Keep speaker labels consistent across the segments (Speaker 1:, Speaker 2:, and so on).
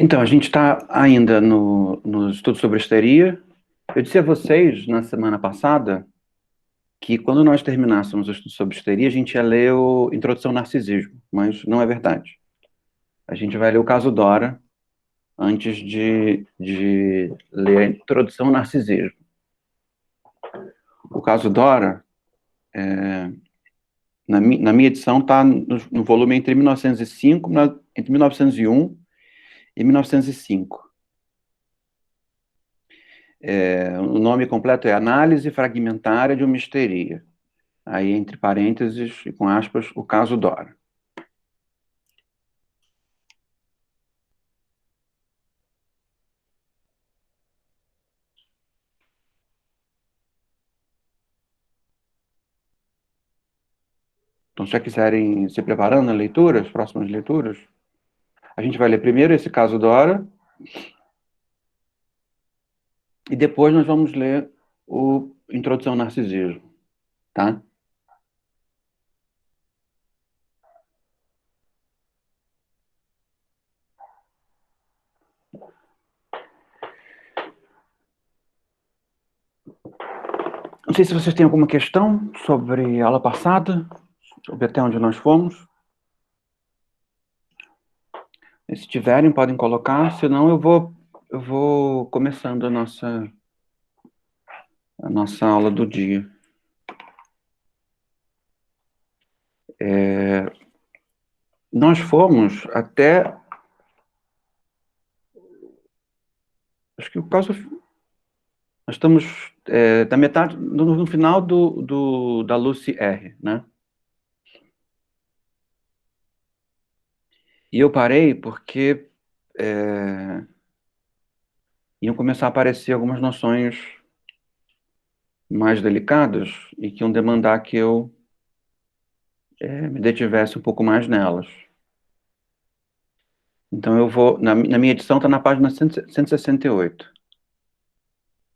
Speaker 1: Então, a gente está ainda no estudo sobre histeria. Eu disse a vocês, na semana passada, que quando nós terminássemos o estudo sobre histeria, a gente ia ler o Introdução ao Narcisismo, mas não é verdade. A gente vai ler o caso Dora antes de ler a Introdução ao Narcisismo. O caso Dora, na minha edição, está no volume entre 1905, entre 1901 e 1905. O nome completo é Análise Fragmentária de uma Histeria. Aí, entre parênteses e com aspas, o caso Dora. Então, se já quiserem se preparando na leitura, as próximas leituras, a gente vai ler primeiro esse caso Dora e depois nós vamos ler o Introdução ao Narcisismo, tá? Não sei se vocês têm alguma questão sobre a aula passada, sobre até onde nós fomos. E se tiverem, podem colocar, senão eu vou começando a nossa aula do dia. Nós fomos até, acho que o caso, nós estamos da metade, no final da Lucy R, né? E eu parei porque iam começar a aparecer algumas noções mais delicadas e que iam demandar que eu me detivesse um pouco mais nelas. Então eu vou, na minha edição está na página 168.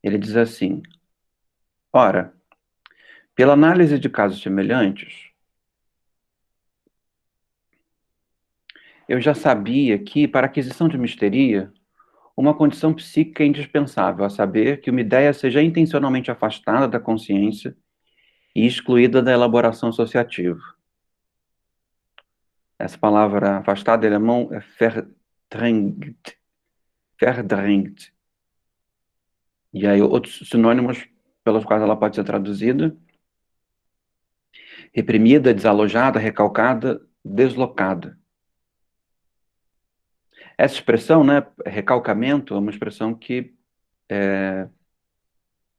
Speaker 1: Ele diz assim: ora, pela análise de casos semelhantes, eu já sabia que, para a aquisição de uma histeria, uma condição psíquica é indispensável, a saber, que uma ideia seja intencionalmente afastada da consciência e excluída da elaboração associativa. Essa palavra afastada em alemão é verdrängt. Verdrängt. E aí, outros sinônimos pelos quais ela pode ser traduzida: reprimida, desalojada, recalcada, deslocada. Essa expressão, né, recalcamento, é uma expressão que é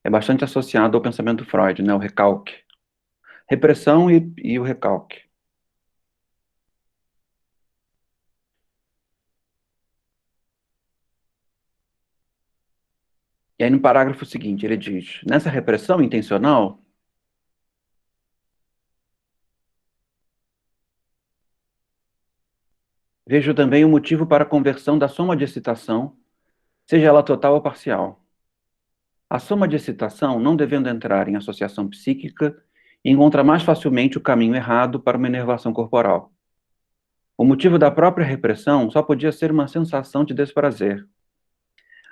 Speaker 1: bastante associada ao pensamento do Freud, né, o recalque. Repressão e o recalque. E aí, no parágrafo seguinte, ele diz: nessa repressão intencional, vejo também o motivo para a conversão da soma de excitação, seja ela total ou parcial. A soma de excitação, não devendo entrar em associação psíquica, encontra mais facilmente o caminho errado para uma inervação corporal. O motivo da própria repressão só podia ser uma sensação de desprazer.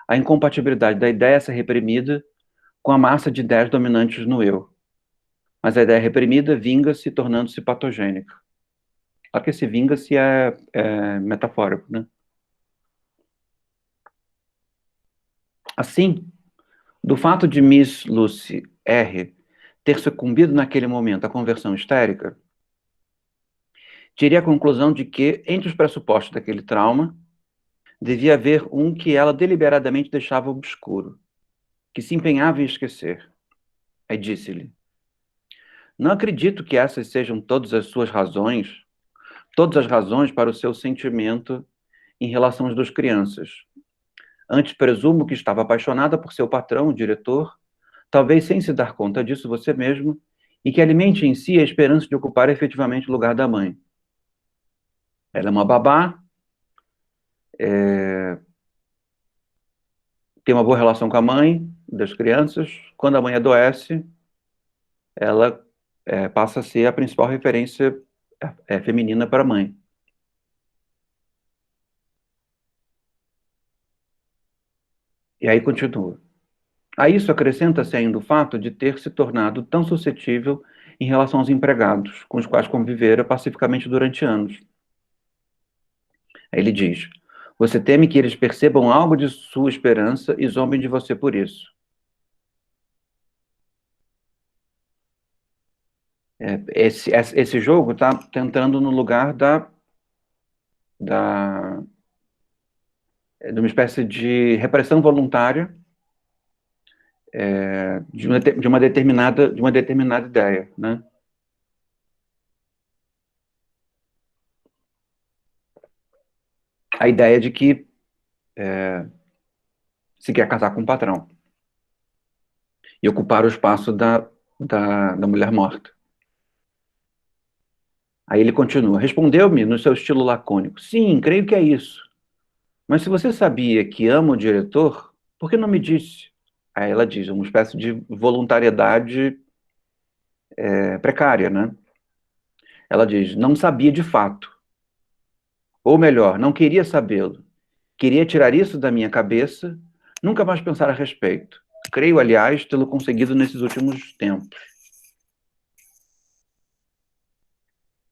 Speaker 1: A incompatibilidade da ideia ser reprimida com a massa de ideias dominantes no eu. Mas a ideia reprimida vinga-se, tornando-se patogênica. Só que esse vinga-se é metafórico, né? Assim, do fato de Miss Lucy R. ter sucumbido naquele momento à conversão histérica, tirei a conclusão de que, entre os pressupostos daquele trauma, devia haver um que ela deliberadamente deixava obscuro, que se empenhava em esquecer. Aí disse-lhe: não acredito que essas sejam todas as suas razões, todas as razões para o seu sentimento em relação às duas crianças. Antes presumo que estava apaixonada por seu patrão, o diretor, talvez sem se dar conta disso você mesmo, e que alimente em si a esperança de ocupar efetivamente o lugar da mãe. Ela é uma babá, tem uma boa relação com a mãe das crianças. Quando a mãe adoece, ela passa a ser a principal referência feminina para a mãe. E aí continua. A isso acrescenta-se ainda o fato de ter se tornado tão suscetível em relação aos empregados, com os quais convivera pacificamente durante anos. Aí ele diz: você teme que eles percebam algo de sua esperança e zombem de você por isso. Esse jogo está entrando no lugar da, de uma espécie de repressão voluntária de uma determinada ideia, né? A ideia de que se quer casar com um patrão e ocupar o espaço da mulher morta. Aí ele continua: respondeu-me no seu estilo lacônico: sim, creio que é isso. Mas se você sabia que amo o diretor, por que não me disse? Aí ela diz: uma espécie de voluntariedade precária, né? Ela diz: não sabia de fato. Ou melhor, não queria sabê-lo. Queria tirar isso da minha cabeça, nunca mais pensar a respeito. Creio, aliás, tê-lo conseguido nesses últimos tempos.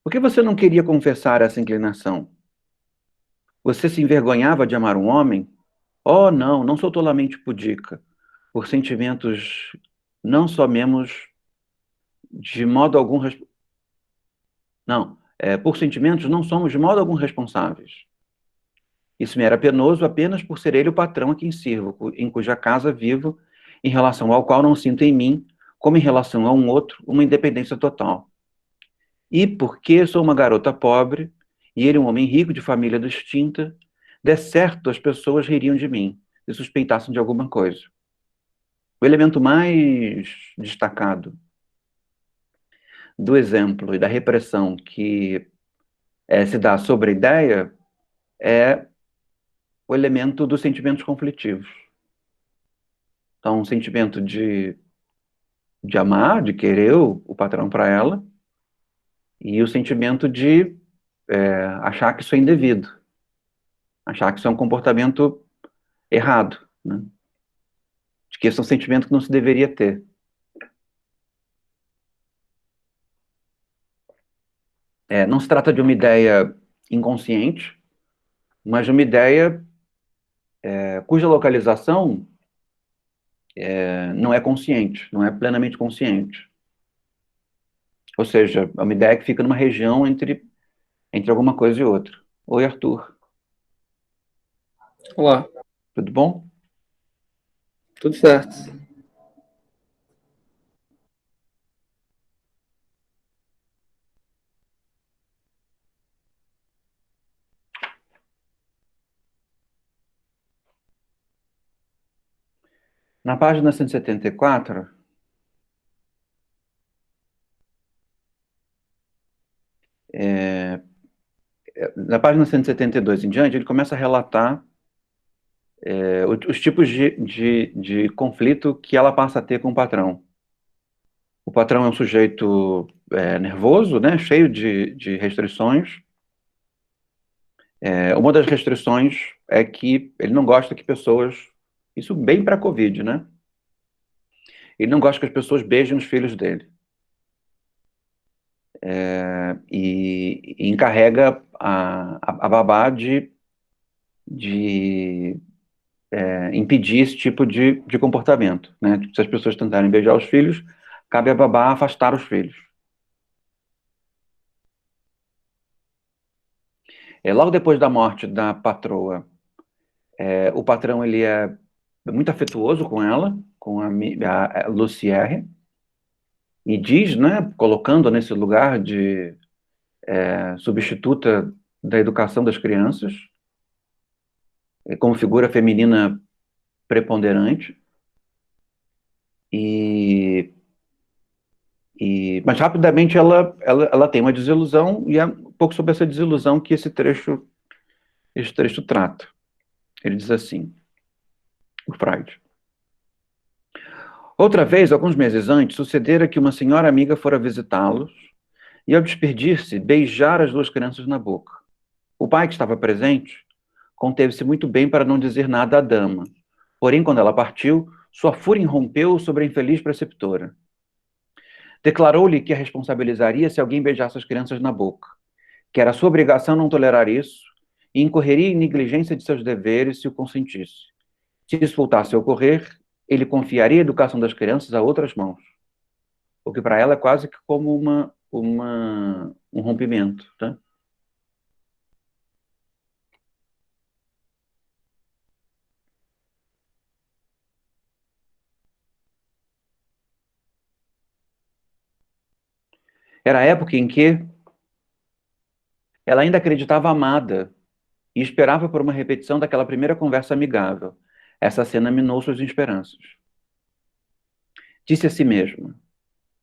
Speaker 1: Por que você não queria confessar essa inclinação? Você se envergonhava de amar um homem? Oh, não, não sou tolamente pudica. Por sentimentos não somemos de modo algum... Não, por sentimentos não somos de modo algum responsáveis. Isso me era penoso apenas por ser ele o patrão a quem sirvo, em cuja casa vivo, em relação ao qual não sinto em mim, como em relação a um outro, uma independência total. E porque sou uma garota pobre, e ele um homem rico de família distinta, de certo as pessoas ririam de mim, se suspeitassem de alguma coisa. O elemento mais destacado do exemplo e da repressão que se dá sobre a ideia é o elemento dos sentimentos conflitivos. Então, um sentimento de amar, de querer o patrão para ela, e o sentimento de achar que isso é indevido, achar que isso é um comportamento errado, né? De que esse é um sentimento que não se deveria ter. Não se trata de uma ideia inconsciente, mas de uma ideia cuja localização não é consciente, não é plenamente consciente. Ou seja, é uma ideia que fica numa região entre alguma coisa e outra. Oi, Arthur.
Speaker 2: Olá,
Speaker 1: Tudo bom?
Speaker 2: tudo certo.
Speaker 1: Na página 174, na página 172 em diante, ele começa a relatar os tipos de conflito que ela passa a ter com o patrão. O patrão é um sujeito nervoso, né, cheio de restrições. Uma das restrições é que ele não gosta que pessoas... Isso bem para a Covid, né? Ele não gosta que as pessoas beijem os filhos dele. E encarrega a babá de impedir esse tipo de comportamento, né? Se as pessoas tentarem beijar os filhos, cabe à babá afastar os filhos. Logo depois da morte da patroa, o patrão ele é muito afetuoso com ela, com a Lucière, e diz, né, colocando nesse lugar de substituta da educação das crianças, como figura feminina preponderante, mas rapidamente ela tem uma desilusão, e é um pouco sobre essa desilusão que esse trecho trata. Ele diz assim, o Freud: outra vez, alguns meses antes, sucedera que uma senhora amiga fora visitá-los e, ao despedir-se, beijar as duas crianças na boca. O pai, que estava presente, conteve-se muito bem para não dizer nada à dama, Porém, quando ela partiu, sua fúria irrompeu sobre a infeliz preceptora. Declarou-lhe que a responsabilizaria se alguém beijasse as crianças na boca, que era sua obrigação não tolerar isso, e incorreria em negligência de seus deveres se o consentisse. Se isso voltasse a ocorrer, ele confiaria a educação das crianças a outras mãos, o que para ela é quase que como um rompimento, tá? Era a época em que ela ainda acreditava amada e esperava por uma repetição daquela primeira conversa amigável. Essa cena minou suas esperanças. Disse a si mesma: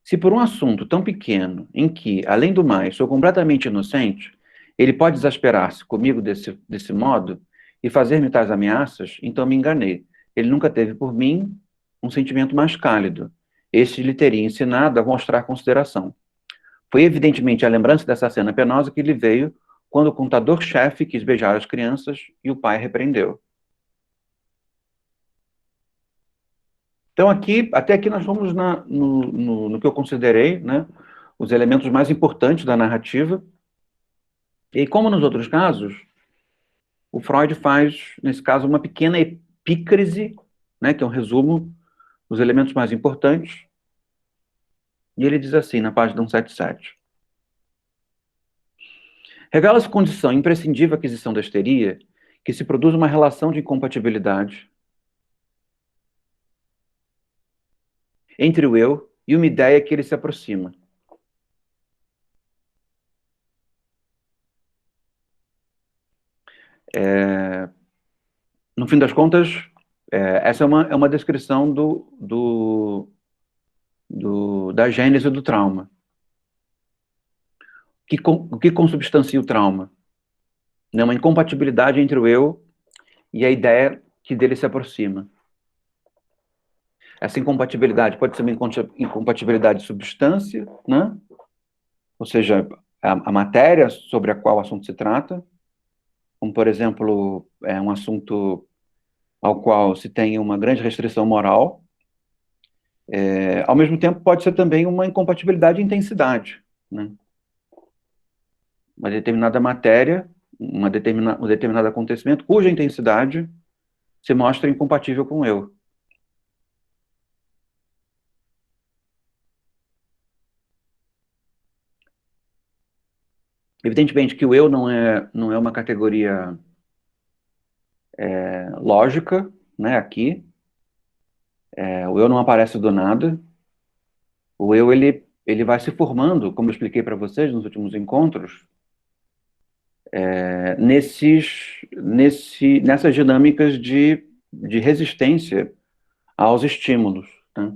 Speaker 1: se por um assunto tão pequeno, em que, além do mais, sou completamente inocente, ele pode exasperar-se comigo desse modo e fazer-me tais ameaças, então me enganei. Ele nunca teve por mim um sentimento mais cálido. Este lhe teria ensinado a mostrar consideração. Foi evidentemente a lembrança dessa cena penosa que lhe veio quando o contador-chefe quis beijar as crianças e o pai repreendeu. Então, até aqui nós vamos no que eu considerei, né, os elementos mais importantes da narrativa. E como nos outros casos, o Freud faz, nesse caso, uma pequena epícrise, né, que é um resumo dos elementos mais importantes. E ele diz assim, na página 177. Revela-se condição imprescindível à aquisição da histeria que se produz uma relação de incompatibilidade entre o eu e uma ideia que ele se aproxima. No fim das contas, essa é uma descrição da gênese do trauma. O que consubstancia o trauma? É uma incompatibilidade entre o eu e a ideia que dele se aproxima. Essa incompatibilidade pode ser uma incompatibilidade de substância, né? Ou seja, a matéria sobre a qual o assunto se trata, como, por exemplo, um assunto ao qual se tem uma grande restrição moral. Ao mesmo tempo, pode ser também uma incompatibilidade de intensidade, né? Uma determinada matéria, um determinado acontecimento, cuja intensidade se mostra incompatível com o eu. Evidentemente que o eu não é uma categoria lógica, né, aqui. O eu não aparece do nada. O eu, ele vai se formando, como eu expliquei para vocês nos últimos encontros, nessas dinâmicas de resistência aos estímulos, né?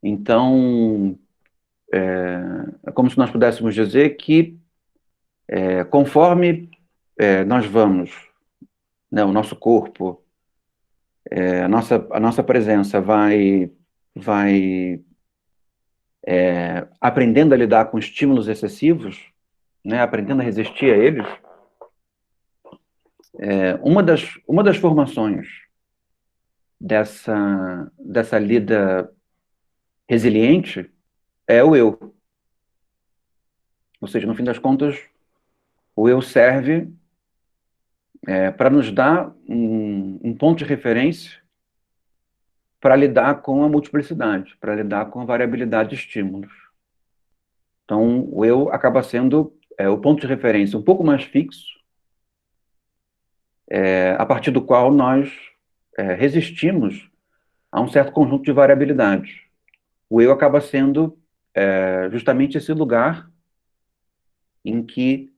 Speaker 1: Então, é como se nós pudéssemos dizer que, conforme nós vamos, né, o nosso corpo, a nossa presença vai aprendendo a lidar com estímulos excessivos, né, aprendendo a resistir a eles, uma das formações dessa lida resiliente é o eu. Ou seja, no fim das contas, o eu serve para nos dar um ponto de referência para lidar com a multiplicidade, para lidar com a variabilidade de estímulos. Então, o eu acaba sendo o ponto de referência um pouco mais fixo, a partir do qual nós resistimos a um certo conjunto de variabilidades. O eu acaba sendo justamente esse lugar em que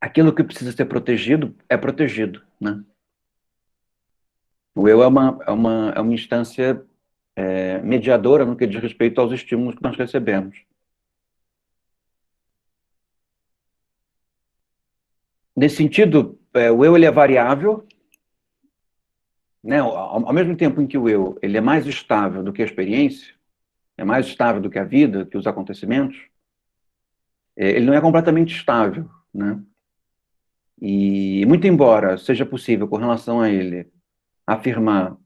Speaker 1: aquilo que precisa ser protegido é protegido, né? O eu é uma instância mediadora no que diz respeito aos estímulos que nós recebemos. Nesse sentido, o eu ele é variável, né? Ao mesmo tempo em que o eu ele é mais estável do que a experiência, é mais estável do que a vida, que os acontecimentos, ele não é completamente estável, né? E, muito embora seja possível, com relação a ele, afirmar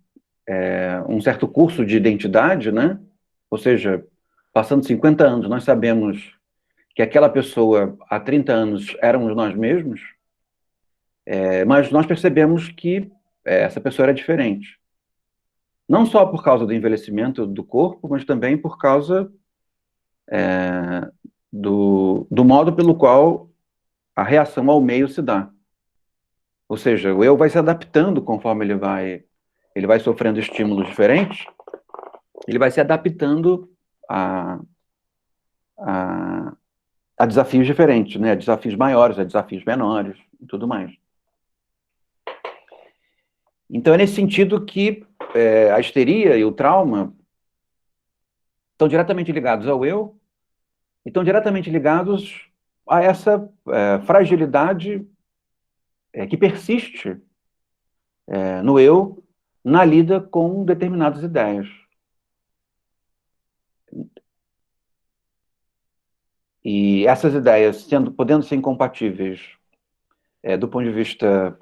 Speaker 1: um certo curso de identidade, né? Ou seja, passando 50 anos, nós sabemos que aquela pessoa, há 30 anos, éramos nós mesmos, mas nós percebemos que essa pessoa era diferente. Não só por causa do envelhecimento do corpo, mas também por causa do modo pelo qual a reação ao meio se dá. Ou seja, o eu vai se adaptando conforme ele vai sofrendo estímulos diferentes, ele vai se adaptando a, a, a desafios diferentes, né? A desafios maiores, a desafios menores e tudo mais. Então, é nesse sentido que a histeria e o trauma estão diretamente ligados ao eu e estão diretamente ligados a essa fragilidade que persiste no eu na lida com determinadas ideias. E essas ideias, podendo ser incompatíveis do ponto de vista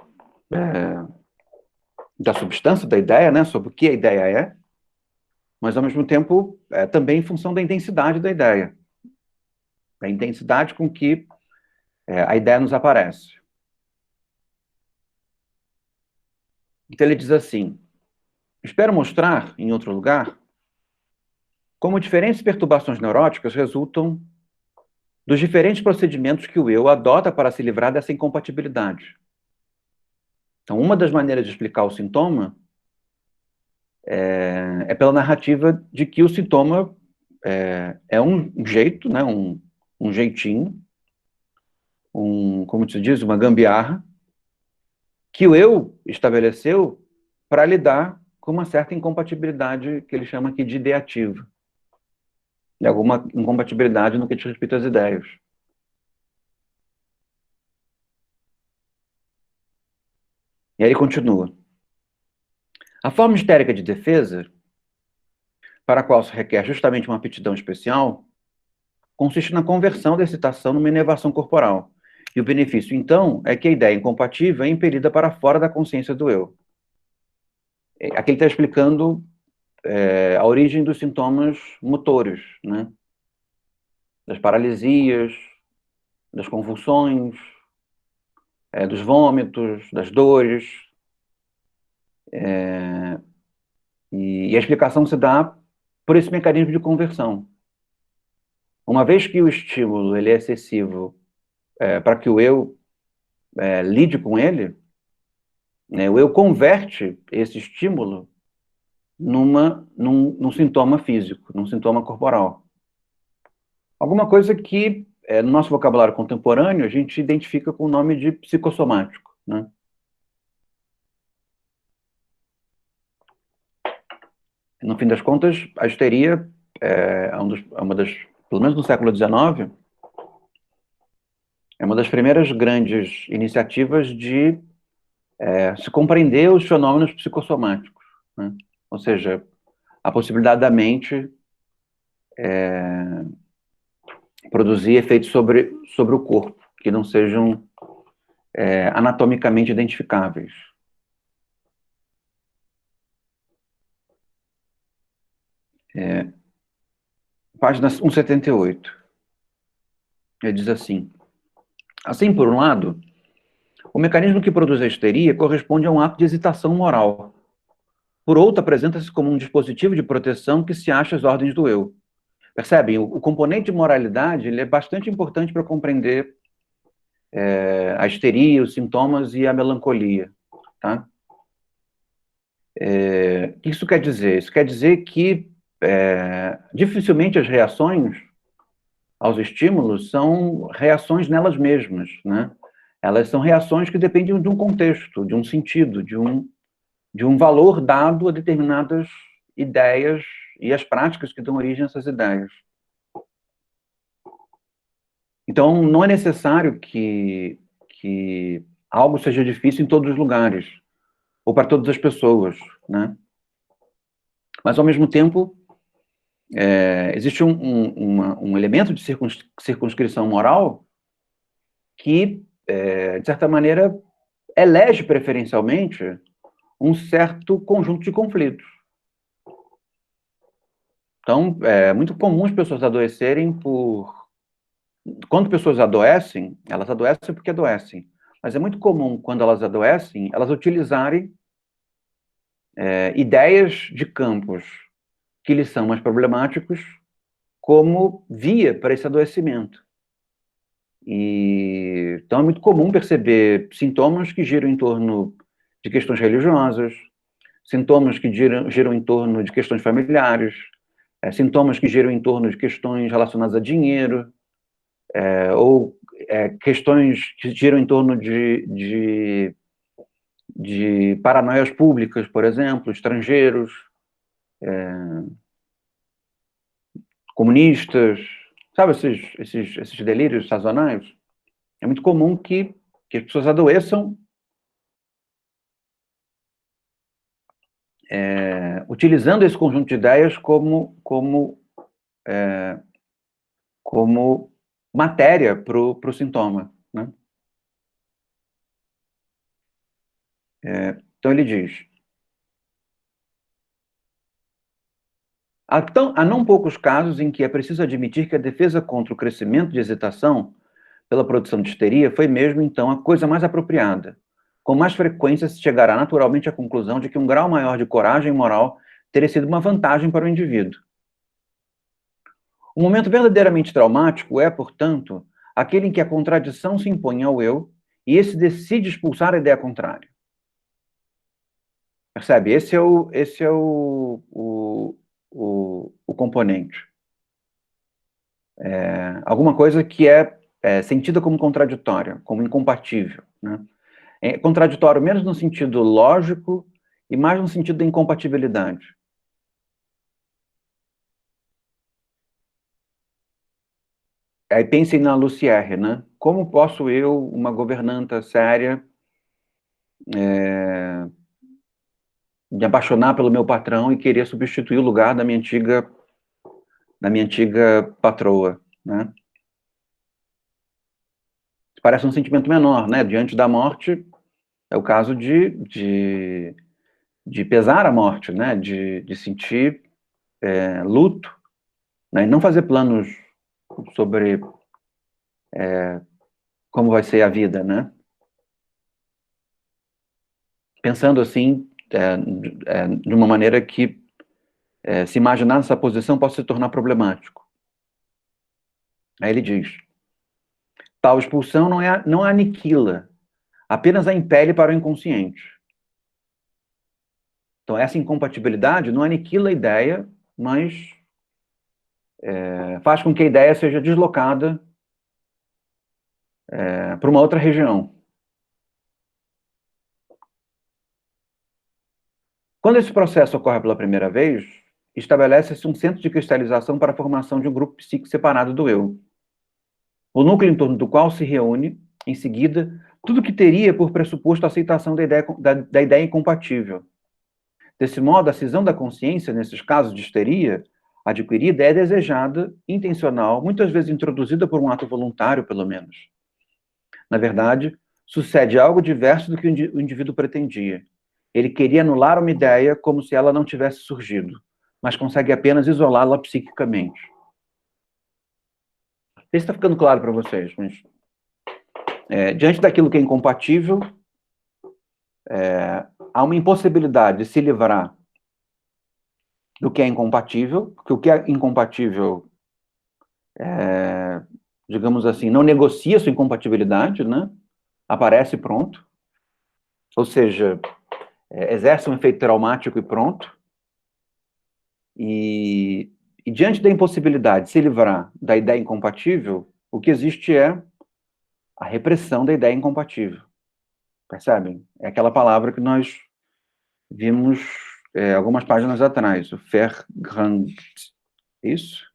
Speaker 1: da substância da ideia, né, sobre o que a ideia é, mas, ao mesmo tempo, também em função da intensidade da ideia, da intensidade com que a ideia nos aparece. Então, ele diz assim: espero mostrar, em outro lugar, como diferentes perturbações neuróticas resultam dos diferentes procedimentos que o eu adota para se livrar dessa incompatibilidade. Então, uma das maneiras de explicar o sintoma é pela narrativa de que o sintoma é um jeito, né, um jeitinho, como se diz, uma gambiarra, que o eu estabeleceu para lidar com uma certa incompatibilidade que ele chama aqui de ideativa. De alguma incompatibilidade no que diz respeito às ideias. E aí ele continua. A forma histérica de defesa, para a qual se requer justamente uma aptidão especial, consiste na conversão da excitação numa inervação corporal. E o benefício, então, é que a ideia incompatível é impelida para fora da consciência do eu. Aqui ele está explicando a origem dos sintomas motores, né? Das paralisias, das convulsões, dos vômitos, das dores. E a explicação se dá por esse mecanismo de conversão. Uma vez que o estímulo ele é excessivo para que o eu lide com ele, né, o eu converte esse estímulo num sintoma físico, num sintoma corporal. Alguma coisa que, no nosso vocabulário contemporâneo, a gente identifica com o nome de psicossomático, né? No fim das contas, a histeria uma das, pelo menos no século XIX, é uma das primeiras grandes iniciativas de se compreender os fenômenos psicossomáticos, né? Ou seja, a possibilidade da mente produzir efeitos sobre o corpo, que não sejam anatomicamente identificáveis. Página 178. Ele diz assim: assim, por um lado, o mecanismo que produz a histeria corresponde a um ato de hesitação moral. Por outro, apresenta-se como um dispositivo de proteção que se acha às ordens do eu. Percebem? O componente de moralidade ele é bastante importante para compreender a histeria, os sintomas e a melancolia. Tá? O que isso quer dizer? Isso quer dizer que dificilmente as reações aos estímulos são reações nelas mesmas, né? Elas são reações que dependem de um contexto, de um sentido, de um valor dado a determinadas ideias e as práticas que dão origem a essas ideias. Então, não é necessário que algo seja difícil em todos os lugares, ou para todas as pessoas, né? Mas, ao mesmo tempo, existe um elemento de circunscrição moral que de certa maneira, elege preferencialmente um certo conjunto de conflitos. Então, é muito comum as pessoas adoecerem por... Quando pessoas adoecem, elas adoecem porque adoecem. Mas é muito comum, quando elas adoecem, elas utilizarem ideias de campos que lhes são mais problemáticos como via para esse adoecimento. Então é muito comum perceber sintomas que giram em torno de questões religiosas, sintomas que giram em torno de questões familiares, sintomas que giram em torno de questões relacionadas a dinheiro, ou questões que giram em torno de paranoias públicas, por exemplo, estrangeiros, comunistas, sabe esses delírios sazonais? É muito comum que as pessoas adoeçam utilizando esse conjunto de ideias como matéria para o sintoma, né? Então ele diz: há não poucos casos em que é preciso admitir que a defesa contra o crescimento de excitação pela produção de histeria foi mesmo, então, a coisa mais apropriada. Com mais frequência se chegará naturalmente à conclusão de que um grau maior de coragem moral teria sido uma vantagem para o indivíduo. O momento verdadeiramente traumático é, portanto, aquele em que a contradição se impõe ao eu e esse decide expulsar a ideia contrária. Percebe? Esse é o componente. Alguma coisa que é sentida como contraditória, como incompatível, né? É contraditório menos no sentido lógico e mais no sentido da incompatibilidade. Aí pensem na Lucière, né? Como posso eu, uma governanta séria, me apaixonar pelo meu patrão e querer substituir o lugar da minha antiga patroa, né? Parece um sentimento menor, né? Diante da morte, é o caso de pesar a morte, né? De sentir luto, né? E não fazer planos sobre como vai ser a vida, né? Pensando assim, de uma maneira que se imaginar nessa posição possa se tornar problemático. Aí ele diz: tal expulsão não a aniquila, apenas a impele para o inconsciente. Então, essa incompatibilidade não aniquila a ideia, mas faz com que a ideia seja deslocada para uma outra região. Quando esse processo ocorre pela primeira vez, estabelece-se um centro de cristalização para a formação de um grupo psíquico separado do eu. O núcleo em torno do qual se reúne, em seguida, tudo que teria por pressuposto a aceitação da ideia incompatível. Desse modo, a cisão da consciência, nesses casos de histeria adquirida, é desejada, intencional, muitas vezes introduzida por um ato voluntário, pelo menos. Na verdade, sucede algo diverso do que o indivíduo pretendia. Ele queria anular uma ideia como se ela não tivesse surgido, mas consegue apenas isolá-la psiquicamente. Não sei se está ficando claro para vocês, mas diante daquilo que é incompatível, há uma impossibilidade de se livrar do que é incompatível, porque o que é incompatível, digamos assim, não negocia sua incompatibilidade, né? Aparece pronto, ou seja, exerce um efeito traumático e pronto. E diante da impossibilidade de se livrar da ideia incompatível, o que existe é a repressão da ideia incompatível. Percebem? É aquela palavra que nós vimos algumas páginas atrás, o Verdrang. Isso?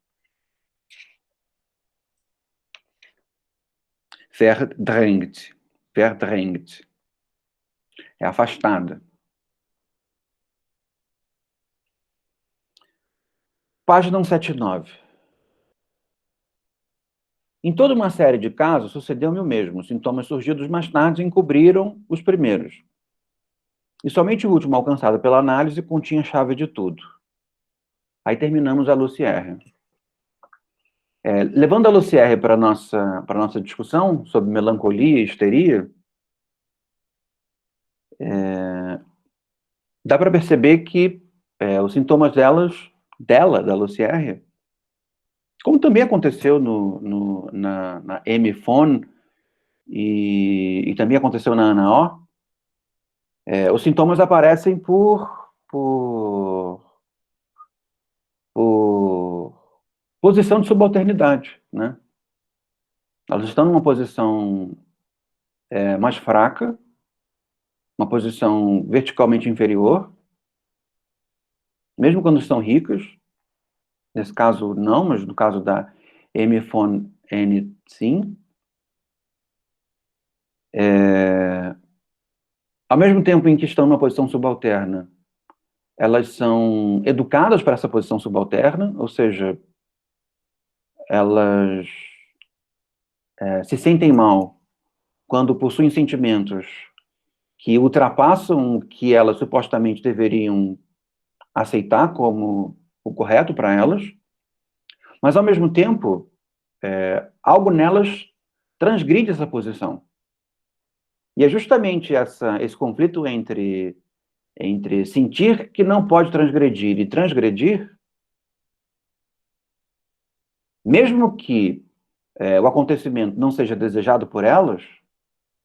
Speaker 1: Verdrängt. Verdrängt. É afastada. Página 179. Em toda uma série de casos, sucedeu-me o mesmo. Os sintomas surgidos mais tarde encobriram os primeiros. E somente o último alcançado pela análise continha a chave de tudo. Aí terminamos a Lucy R. Levando a Lucy R para a nossa discussão sobre melancolia e histeria, dá para perceber que os sintomas da Lucy R, como também aconteceu na M-Phone e também aconteceu na Ana O, os sintomas aparecem por posição de subalternidade, né? Elas estão numa posição mais fraca, uma posição verticalmente inferior, mesmo quando estão ricas. Nesse caso, não, mas no caso da M-Phone N, sim. Ao mesmo tempo em que estão numa posição subalterna, elas são educadas para essa posição subalterna, ou seja, elas se sentem mal quando possuem sentimentos que ultrapassam o que elas supostamente deveriam aceitar como o correto para elas, mas, ao mesmo tempo, algo nelas transgride essa posição. E é justamente esse conflito entre sentir que não pode transgredir e transgredir, mesmo que o acontecimento não seja desejado por elas,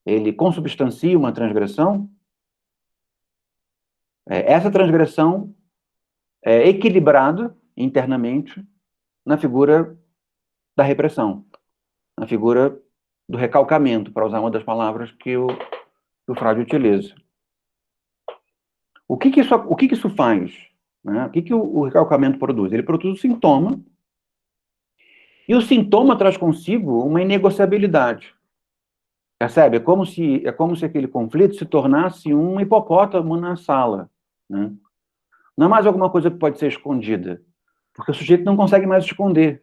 Speaker 1: ele consubstancia uma transgressão, essa transgressão é equilibrada internamente na figura da repressão, na figura do recalcamento, para usar uma das palavras que o Freud utiliza. O que isso faz? Né? O que o recalcamento produz? Ele produz o sintoma, e o sintoma traz consigo uma inegociabilidade. Percebe? É como se aquele conflito se tornasse um hipopótamo na sala. Né? Não é mais alguma coisa que pode ser escondida, porque o sujeito não consegue mais esconder,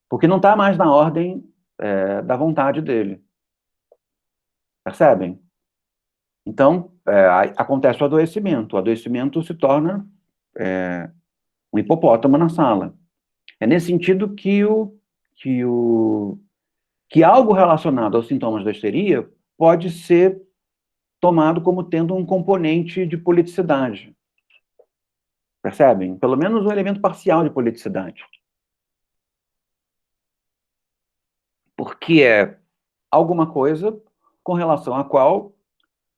Speaker 1: porque não está mais na ordem da vontade dele. Percebem? Então, acontece o adoecimento se torna um hipopótamo na sala. É nesse sentido que algo relacionado aos sintomas da histeria pode ser tomado como tendo um componente de politicidade. Percebem? Pelo menos um elemento parcial de politicidade. Porque é alguma coisa com relação à qual,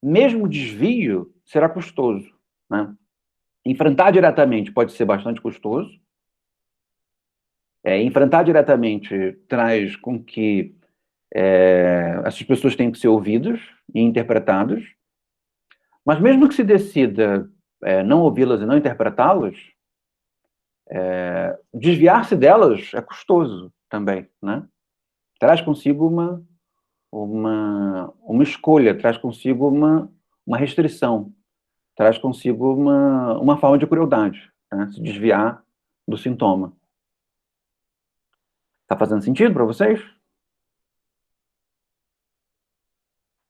Speaker 1: mesmo o desvio, será custoso. Né? Enfrentar diretamente pode ser bastante custoso. Enfrentar diretamente traz com que essas pessoas tenham que ser ouvidas e interpretadas, mas mesmo que se decida não ouvi-las e não interpretá-las, desviar-se delas é custoso também, né? Traz consigo uma escolha, traz consigo uma restrição, traz consigo uma forma de crueldade, né? Se desviar do sintoma. Tá fazendo sentido para vocês?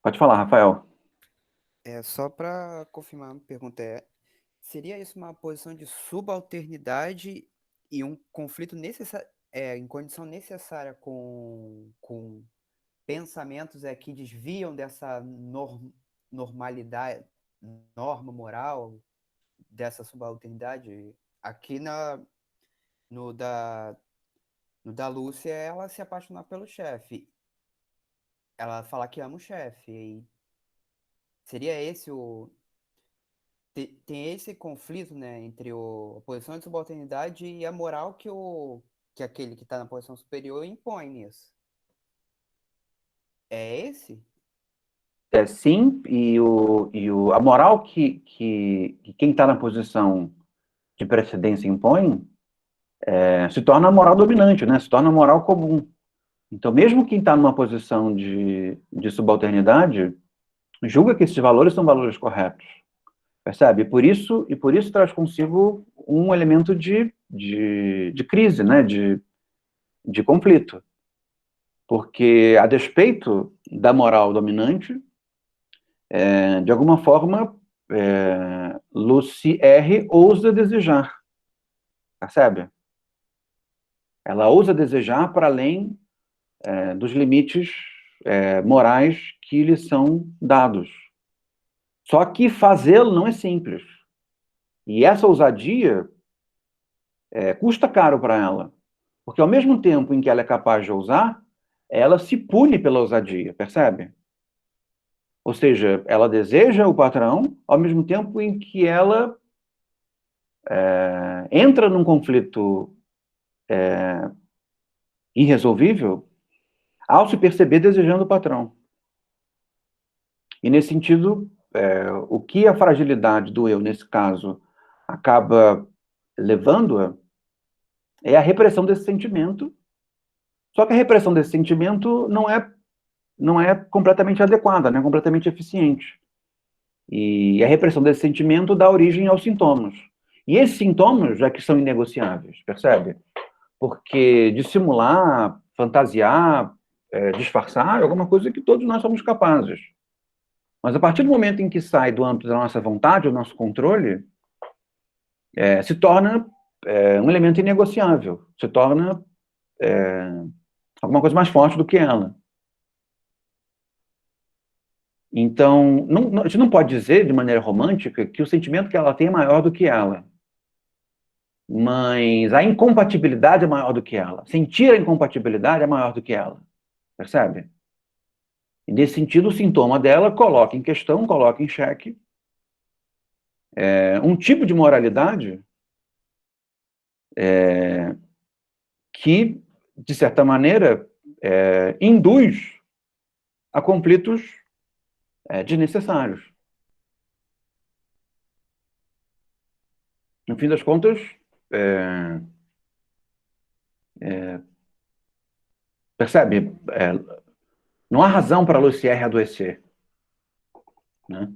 Speaker 1: Pode falar, Rafael.
Speaker 3: Só para confirmar, a pergunta seria isso uma posição de subalternidade e um conflito em condição necessária com pensamentos que desviam dessa normalidade, norma moral, dessa subalternidade? Aqui no da Lúcia, ela se apaixonar pelo chefe. Ela fala que ama o chefe. E seria esse tem esse conflito, né, entre a posição de subalternidade e a moral que aquele que está na posição superior impõe nisso. É esse?
Speaker 1: Sim, a moral que quem está na posição de precedência impõe se torna a moral dominante, né? Se torna a moral comum. Então, mesmo quem está numa posição de subalternidade, julga que esses valores são valores corretos. Percebe? E por isso traz consigo um elemento de crise, né? De conflito. Porque, a despeito da moral dominante, de alguma forma, Lucy R. ousa desejar, percebe? Ela ousa desejar para além dos limites morais que lhe são dados. Só que fazê-lo não é simples. E essa ousadia custa caro para ela. Porque ao mesmo tempo em que ela é capaz de ousar, ela se pune pela ousadia, percebe? Ou seja, ela deseja o patrão, ao mesmo tempo em que ela entra num conflito irresolvível ao se perceber desejando o patrão. E nesse sentido, o que a fragilidade do eu, nesse caso, acaba levando-a é a repressão desse sentimento. Só que a repressão desse sentimento não é completamente adequada, não é completamente eficiente. E a repressão desse sentimento dá origem aos sintomas. E esses sintomas é que são inegociáveis, percebe? Porque dissimular, fantasiar, disfarçar é alguma coisa que todos nós somos capazes. Mas a partir do momento em que sai do âmbito da nossa vontade, do nosso controle, se torna um elemento inegociável, se torna alguma coisa mais forte do que ela. Então, a gente não pode dizer, de maneira romântica, que o sentimento que ela tem é maior do que ela. Mas a incompatibilidade é maior do que ela. Sentir a incompatibilidade é maior do que ela. Percebe? E nesse sentido, o sintoma dela coloca em questão, coloca em xeque um tipo de moralidade que, de certa maneira, induz a conflitos desnecessários. No fim das contas, percebe? Não há razão para a Lucy R. adoecer. Né?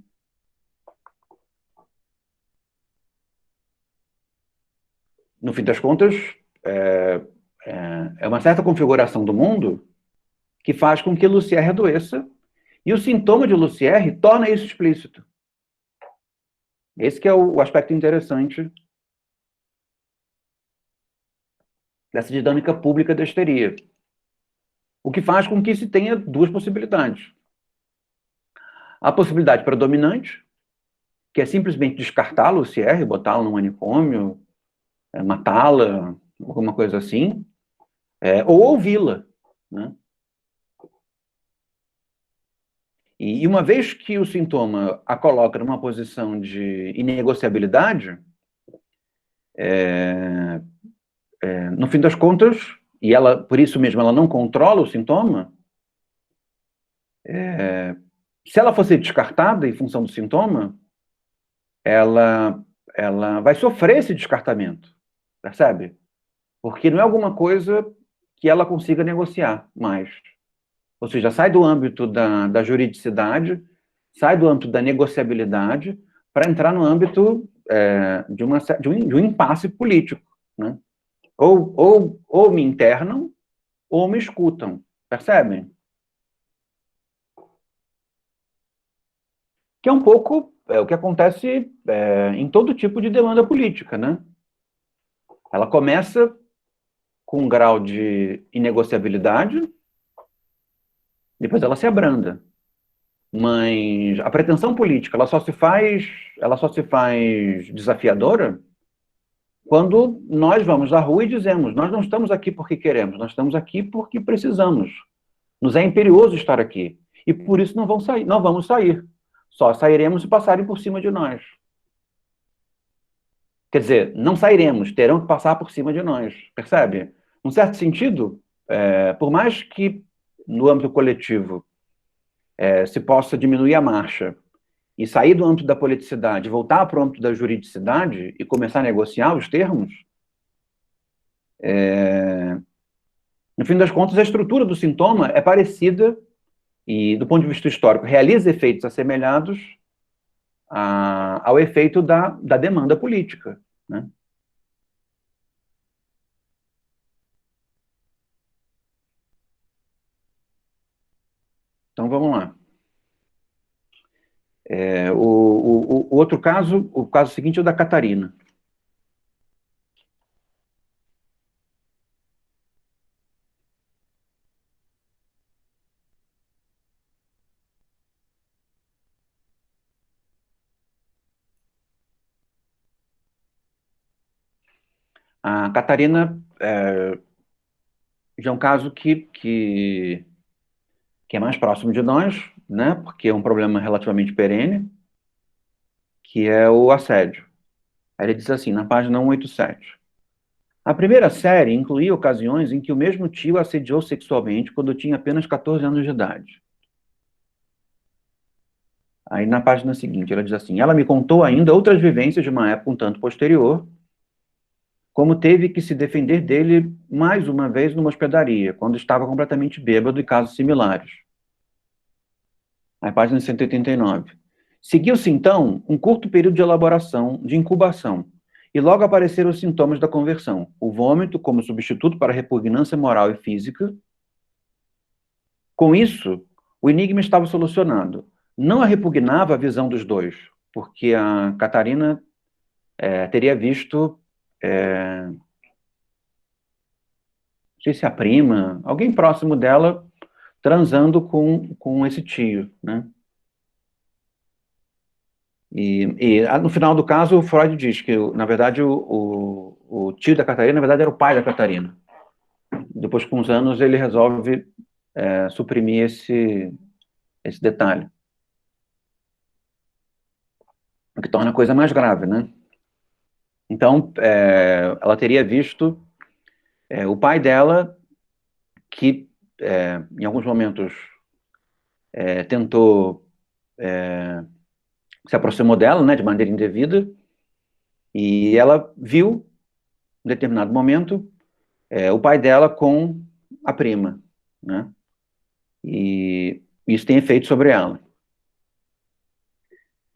Speaker 1: No fim das contas, é uma certa configuração do mundo que faz com que Lucy R. adoeça, e o sintoma de Lucy R. torna isso explícito. Esse que é o aspecto interessante dessa dinâmica pública da histeria. O que faz com que se tenha duas possibilidades. A possibilidade predominante, que é simplesmente descartar a Lucy R., botá-la no manicômio, matá-la, alguma coisa assim, ou ouvi-la. Né? E uma vez que o sintoma a coloca numa posição de inegociabilidade, no fim das contas, e ela, por isso mesmo, ela não controla o sintoma, se ela fosse descartada em função do sintoma, ela vai sofrer esse descartamento, percebe? Porque não é alguma coisa que ela consiga negociar mais. Ou seja, sai do âmbito da juridicidade, sai do âmbito da negociabilidade, para entrar no âmbito de um impasse político. Né? Ou me internam, ou me escutam. Percebem? Que é um pouco o que acontece em todo tipo de demanda política. Né? Ela começa com um grau de inegociabilidade, depois ela se abranda. Mas a pretensão política, ela só se faz desafiadora quando nós vamos à rua e dizemos: nós não estamos aqui porque queremos, nós estamos aqui porque precisamos. Nos é imperioso estar aqui. E por isso não vamos sair. Só sairemos se passarem por cima de nós. Quer dizer, não sairemos, terão que passar por cima de nós. Percebe? Num certo sentido, por mais que no âmbito coletivo se possa diminuir a marcha e sair do âmbito da politicidade, voltar para o âmbito da juridicidade e começar a negociar os termos, no fim das contas, a estrutura do sintoma é parecida e, do ponto de vista histórico, realiza efeitos assemelhados ao efeito da demanda política. Né? vamos lá. O outro caso, o caso seguinte é o da Catarina. A Catarina já é um caso que é mais próximo de nós, né? Porque é um problema relativamente perene, que é o assédio. Ele diz assim, na página 187. A primeira série incluía ocasiões em que o mesmo tio assediou sexualmente quando tinha apenas 14 anos de idade. Aí na página seguinte, ela diz assim, ela me contou ainda outras vivências de uma época um tanto posterior, como teve que se defender dele mais uma vez numa hospedaria, quando estava completamente bêbado e casos similares. Aí página 189. Seguiu-se então um curto período de elaboração, de incubação, e logo apareceram os sintomas da conversão, o vômito como substituto para a repugnância moral e física. Com isso, o enigma estava solucionado. Não a repugnava a visão dos dois, porque a Catarina teria visto, não sei se a prima, alguém próximo dela, transando com esse tio, né? E no final do caso, o Freud diz que, na verdade, o tio da Catarina, na verdade, era o pai da Catarina. Depois, com uns anos, ele resolve suprimir esse detalhe. O que torna a coisa mais grave, né? Então, ela teria visto o pai dela, que em alguns momentos tentou, se aproximou dela, né, de maneira indevida, e ela viu, em determinado momento, o pai dela com a prima, né? E isso tem efeito sobre ela.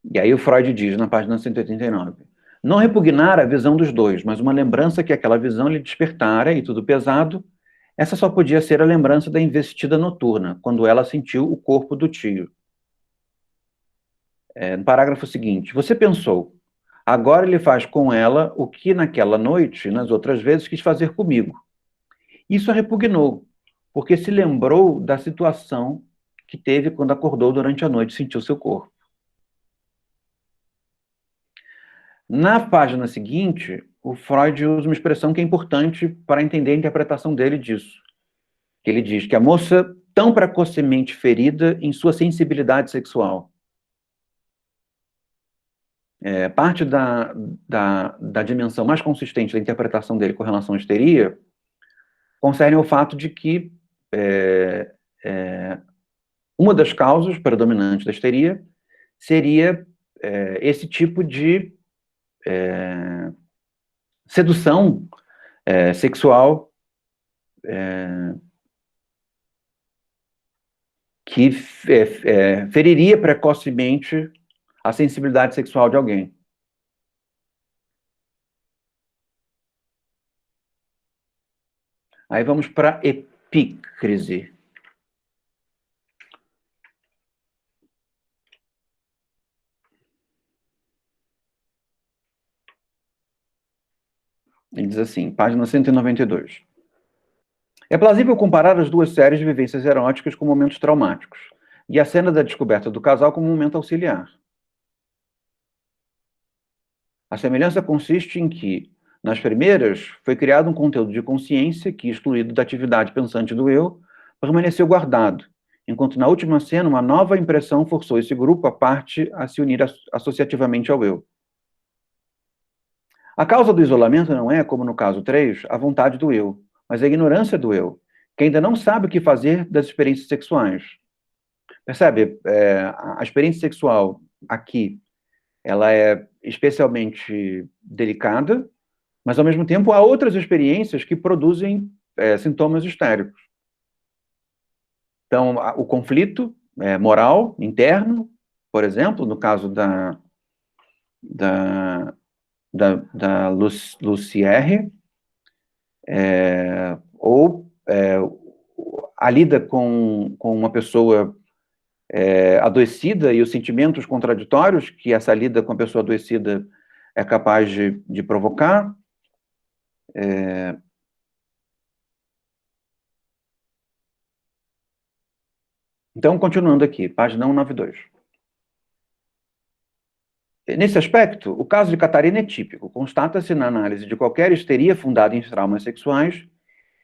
Speaker 1: E aí o Freud diz, na página 189, não repugnar a visão dos dois, mas uma lembrança que aquela visão lhe despertara, e tudo pesado, essa só podia ser a lembrança da investida noturna, quando ela sentiu o corpo do tio. No parágrafo seguinte, você pensou, agora ele faz com ela o que naquela noite, nas outras vezes, quis fazer comigo. Isso a repugnou, porque se lembrou da situação que teve quando acordou durante a noite e sentiu seu corpo. Na página seguinte, o Freud usa uma expressão que é importante para entender a interpretação dele disso. Ele diz que a moça, tão precocemente ferida em sua sensibilidade sexual, parte da dimensão mais consistente da interpretação dele com relação à histeria concerne ao fato de que uma das causas predominantes da histeria seria esse tipo de sedução sexual que feriria precocemente a sensibilidade sexual de alguém. Aí vamos para epícrise. Ele diz assim, página 192. É plausível comparar as duas séries de vivências eróticas com momentos traumáticos, e a cena da descoberta do casal como um momento auxiliar. A semelhança consiste em que, nas primeiras, foi criado um conteúdo de consciência que, excluído da atividade pensante do eu, permaneceu guardado, enquanto na última cena uma nova impressão forçou esse grupo à parte a se unir associativamente ao eu. A causa do isolamento não é, como no caso 3, a vontade do eu, mas a ignorância do eu, que ainda não sabe o que fazer das experiências sexuais. Percebe? A experiência sexual aqui, ela é especialmente delicada, mas, ao mesmo tempo, há outras experiências que produzem sintomas histéricos. Então, o conflito moral, interno, por exemplo, no caso da Lucière, ou a lida com uma pessoa adoecida e os sentimentos contraditórios que essa lida com a pessoa adoecida é capaz de provocar. Então, continuando aqui, página 192. Nesse aspecto, o caso de Catarina é típico. Constata-se na análise de qualquer histeria fundada em traumas sexuais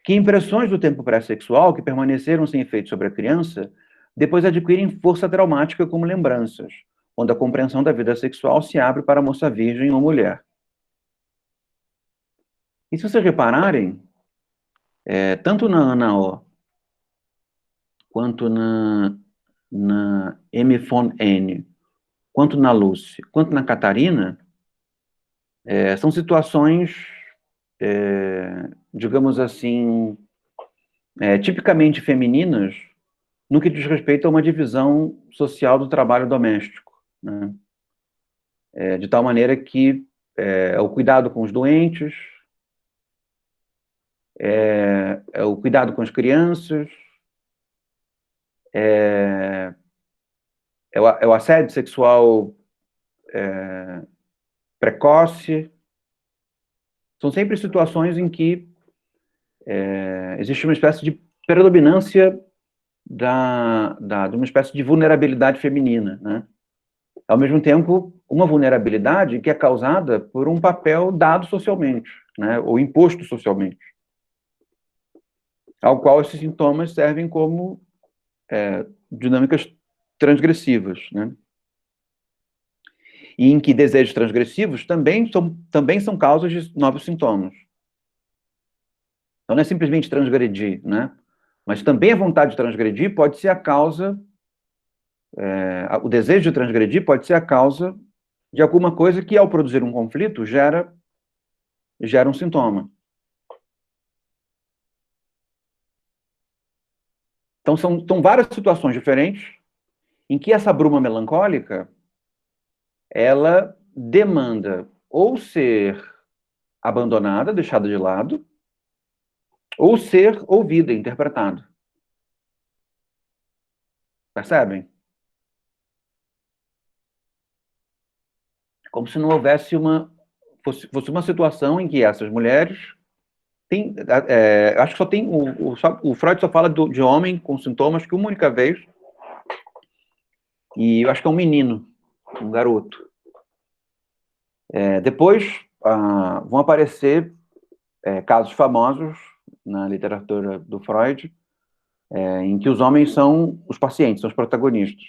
Speaker 1: que impressões do tempo pré-sexual que permaneceram sem efeito sobre a criança depois adquirem força traumática como lembranças, quando a compreensão da vida sexual se abre para a moça virgem ou mulher. E se vocês repararem, tanto na Ana O, quanto na M. von N., quanto na Lucy, quanto na Catarina, são situações, digamos assim, tipicamente femininas, no que diz respeito a uma divisão social do trabalho doméstico, né? De tal maneira que o cuidado com os doentes, o cuidado com as crianças, o assédio sexual precoce. São sempre situações em que existe uma espécie de predominância de uma espécie de vulnerabilidade feminina, né? Ao mesmo tempo, uma vulnerabilidade que é causada por um papel dado socialmente, né? Ou imposto socialmente, ao qual esses sintomas servem como dinâmicas transgressivas, né? E em que desejos transgressivos também são causas de novos sintomas. Então não é simplesmente transgredir, né? Mas também a vontade de transgredir pode ser a causa, o desejo de transgredir pode ser a causa de alguma coisa que, ao produzir um conflito, gera um sintoma. Então são várias situações diferentes em que essa bruma melancólica, ela demanda ou ser abandonada, deixada de lado, ou ser ouvida, interpretada. Percebem? Como se não houvesse fosse uma situação em que essas mulheres acho que só tem o Freud só fala de homem com sintomas que uma única vez, e eu acho que é um menino, um garoto. Depois vão aparecer casos famosos na literatura do Freud, em que os homens são os pacientes, são os protagonistas.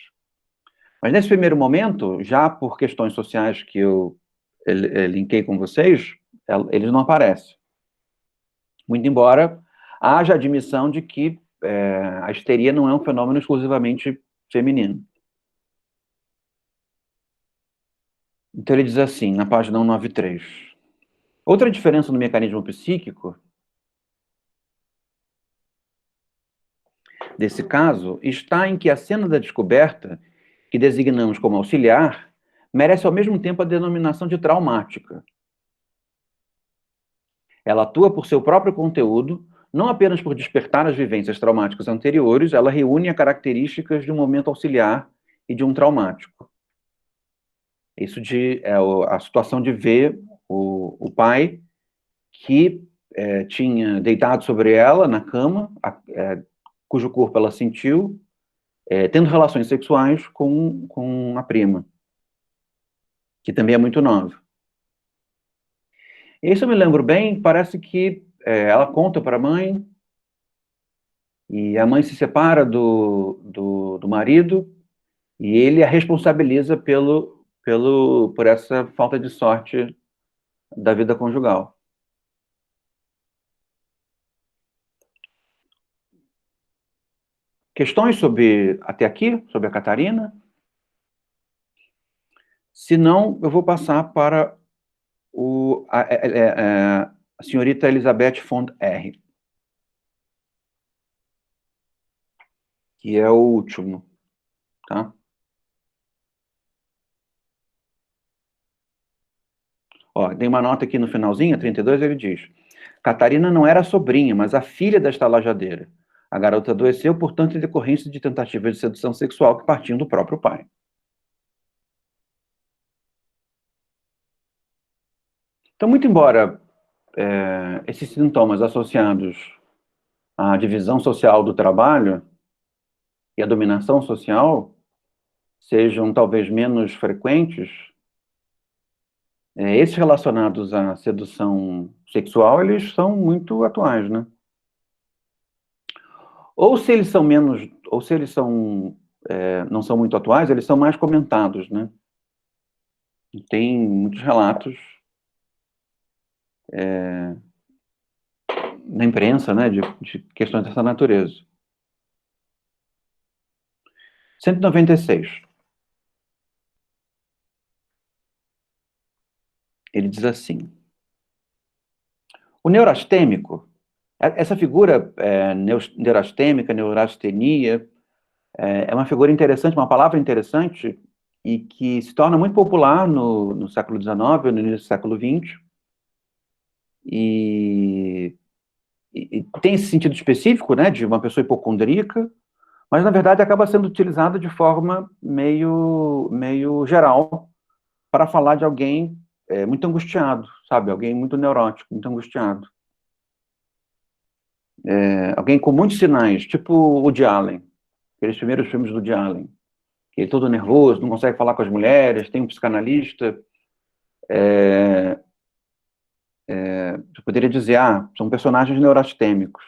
Speaker 1: Mas nesse primeiro momento, já por questões sociais que eu linkei com vocês, eles não aparecem. Muito embora haja admissão de que a histeria não é um fenômeno exclusivamente feminino. Então ele diz assim, na página 193. Outra diferença no mecanismo psíquico desse caso está em que a cena da descoberta, que designamos como auxiliar, merece ao mesmo tempo a denominação de traumática. Ela atua por seu próprio conteúdo, não apenas por despertar as vivências traumáticas anteriores, ela reúne as características de um momento auxiliar e de um traumático. Isso a situação de ver o pai que tinha deitado sobre ela na cama, cujo corpo ela sentiu, tendo relações sexuais com a prima, que também é muito nova. E isso eu me lembro bem, parece que ela conta para a mãe, e a mãe se separa do marido, e ele a responsabiliza por essa falta de sorte da vida conjugal. Questões até aqui, sobre a Catarina? Se não, eu vou passar para a senhorita Elizabeth von R., que é o último, tá? Ó, tem uma nota aqui no finalzinho, 32, ele diz: Catarina não era a sobrinha, mas a filha da estalajadeira. A garota adoeceu, portanto, em decorrência de tentativa de sedução sexual que partiam do próprio pai. Então, muito embora esses sintomas associados à divisão social do trabalho e à dominação social sejam talvez menos frequentes, esses relacionados à sedução sexual, eles são muito atuais, né? Ou se eles são menos, ou se eles são, não são muito atuais, eles são mais comentados, né? Tem muitos relatos na imprensa, né, de questões dessa natureza. 196. Ele diz assim: o neurastêmico, essa figura neurastêmica, neurastenia, é uma figura interessante, uma palavra interessante, e que se torna muito popular no século XIX, no início do século XX, e tem esse sentido específico, né, de uma pessoa hipocondríaca, mas na verdade acaba sendo utilizada de forma meio geral para falar de alguém muito angustiado, sabe? Alguém muito neurótico, muito angustiado. Alguém com muitos sinais, tipo o Woody Allen, aqueles primeiros filmes do Woody Allen, que ele é todo nervoso, não consegue falar com as mulheres, tem um psicanalista. Eu poderia dizer, são personagens neurastêmicos.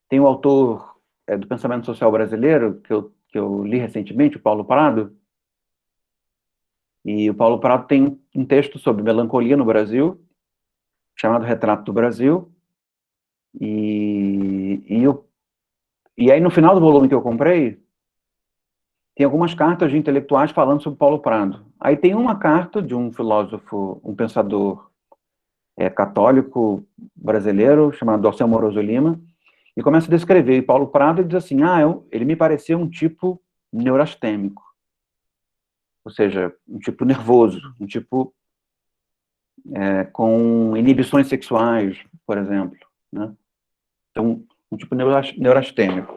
Speaker 1: Tem o autor do pensamento social brasileiro, que eu li recentemente, o Paulo Prado, e o Paulo Prado tem um texto sobre melancolia no Brasil, chamado Retrato do Brasil, e aí no final do volume que eu comprei, tem algumas cartas de intelectuais falando sobre Paulo Prado. Aí tem uma carta de um filósofo, um pensador católico brasileiro, chamado Dorcel Moroso Lima, e começa a descrever Paulo Prado e diz assim, ele me pareceu um tipo neurastêmico, ou seja, um tipo nervoso, um tipo com inibições sexuais, por exemplo, né? Então, um tipo neurastêmico.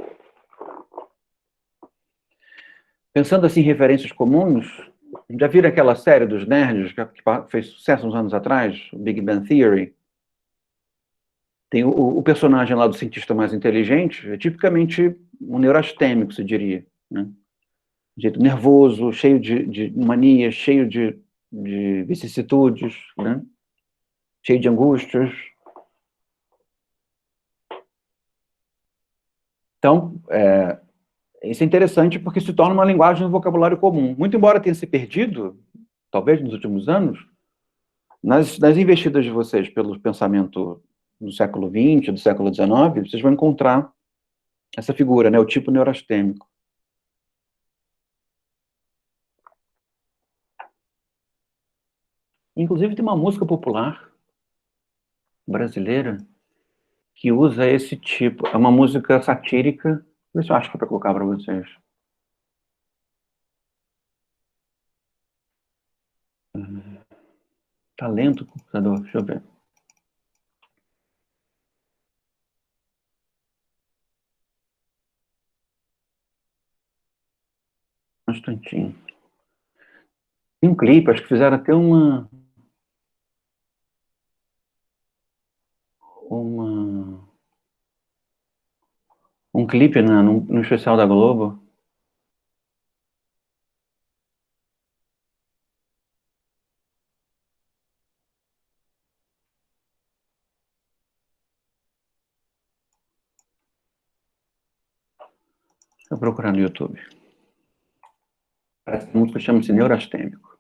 Speaker 1: Pensando assim em referências comuns, já viram aquela série dos nerds que fez sucesso uns anos atrás, Big Bang Theory? Tem o personagem lá do cientista mais inteligente, é tipicamente um neurastêmico, se diria, né? De jeito nervoso, cheio de manias, cheio de vicissitudes, né? Cheio de angústias. Então, isso é interessante porque se torna uma linguagem do vocabulário comum. Muito embora tenha se perdido, talvez nos últimos anos, nas investidas de vocês pelo pensamento do século XX, do século XIX, vocês vão encontrar essa figura, né, o tipo neurastêmico. Inclusive tem uma música popular brasileira que usa esse tipo, é uma música satírica, deixa eu ver se eu acho que é para colocar para vocês. Tá lento o computador, deixa eu ver. Um instantinho. Tem um clipe, acho que fizeram até um clipe no especial da Globo. Deixa eu procurar no YouTube. Parece que a música chama-se Neurastêmico.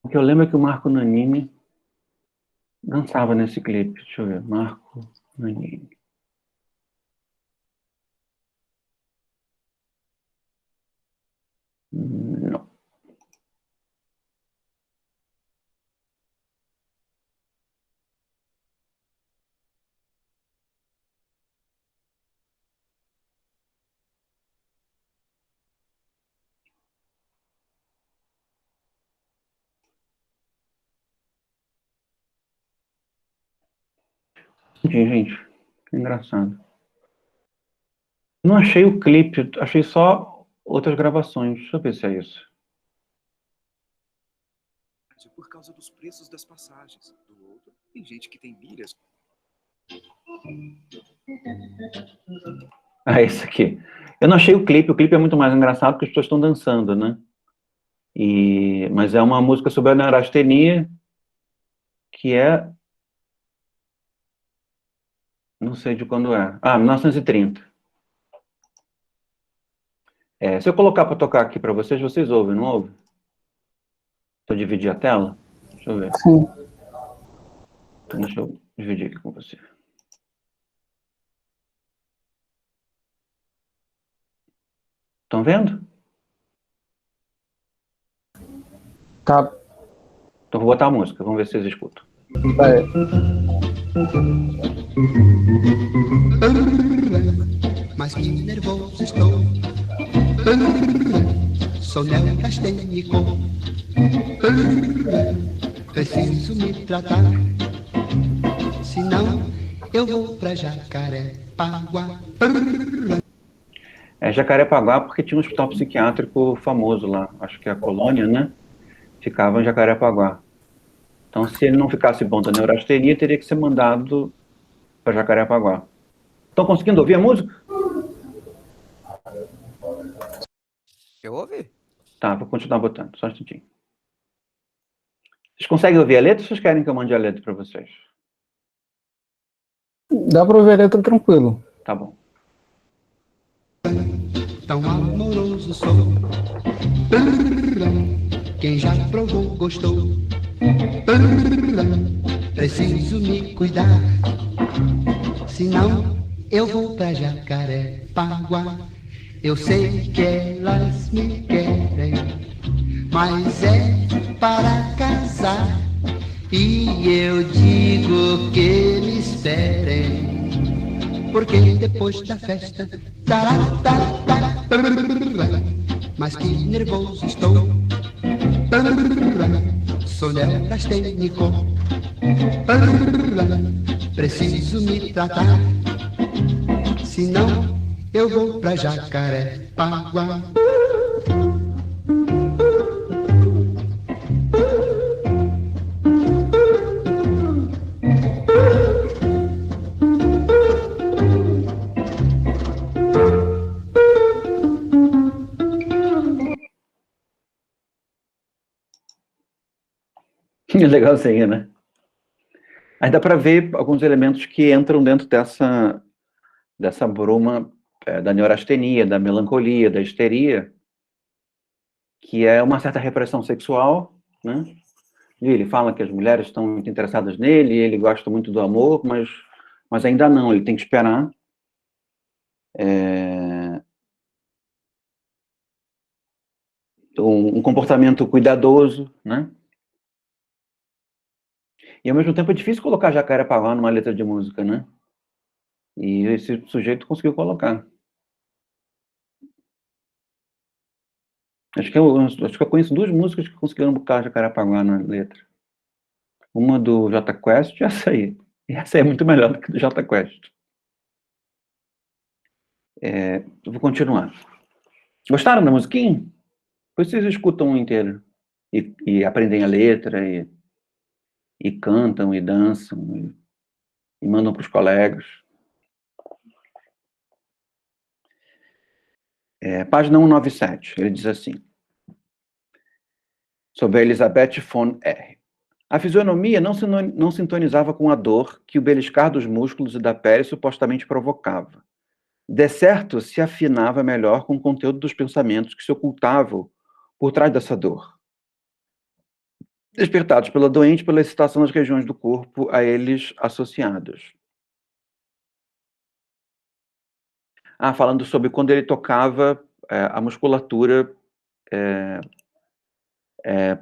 Speaker 1: O que eu lembro é que o Marco Nanini dançava nesse clipe. Deixa eu ver. Marco Nanini. Não. Gente, que engraçado. Não achei o clipe, achei só outras gravações. Deixa eu ver se é isso.
Speaker 4: Por causa dos preços das passagens. Do outro, tem gente que tem milhas.
Speaker 1: Ah, esse aqui. Eu não achei o clipe é muito mais engraçado porque as pessoas estão dançando, né? Mas é uma música sobre a neurastenia, que é... Não sei de quando é. Ah, 1930. Se eu colocar para tocar aqui para vocês, vocês ouvem, não ouvem? Se eu dividir a tela? Deixa eu ver.
Speaker 2: Sim.
Speaker 1: Então, deixa eu dividir aqui com você. Estão vendo?
Speaker 2: Tá.
Speaker 1: Então vou botar a música, vamos ver se vocês escutam.
Speaker 2: Vai.
Speaker 5: Mas que nervoso estou. Sou neurastênico. Preciso me tratar. Senão eu vou pra Jacarepaguá.
Speaker 1: Jacarepaguá porque tinha um hospital psiquiátrico famoso lá. Acho que é a Colônia, né? Ficava em Jacarepaguá. Então, se ele não ficasse bom da neurastenia, teria que ser mandado para Jacarepaguá. Estão conseguindo ouvir a música?
Speaker 3: Eu ouvi.
Speaker 1: Tá, vou continuar botando, só um instantinho. Vocês conseguem ouvir a letra ou vocês querem que eu mande a letra para vocês?
Speaker 2: Dá pra ouvir a letra tranquilo.
Speaker 1: Tá bom.
Speaker 5: Tão amoroso sou. Quem já provou gostou. Preciso me cuidar. Senão eu vou pra Jacarepaguá. Eu sei que elas me querem, mas é para casar. E eu digo que me esperem, porque depois da festa, mas que nervoso estou. Sou neurastênico. Preciso me tratar, senão eu vou pra Jacarepaguá.
Speaker 1: Legalzinho, né? Aí dá para ver alguns elementos que entram dentro dessa bruma da neurastenia, da melancolia, da histeria, que é uma certa repressão sexual, né? E ele fala que as mulheres estão muito interessadas nele, ele gosta muito do amor, mas ainda não, ele tem que esperar. Um comportamento cuidadoso, né? E ao mesmo tempo é difícil colocar Jacarepaguá numa letra de música, né? E esse sujeito conseguiu colocar. Acho que eu conheço duas músicas que conseguiram botar Jacarepaguá na letra. Uma do Jota Quest e essa aí. E essa aí é muito melhor do que do Jota Quest. Eu vou continuar. Gostaram da musiquinha? Depois vocês escutam inteiro. E aprendem a letra, e cantam, e dançam, e mandam para os colegas. Página 197, ele diz assim, sobre a Elizabeth von R. A fisionomia não sintonizava com a dor que o beliscar dos músculos e da pele supostamente provocava. De certo, se afinava melhor com o conteúdo dos pensamentos que se ocultavam por trás dessa dor, despertados pela doente pela excitação das regiões do corpo a eles associadas. Falando sobre quando ele tocava a musculatura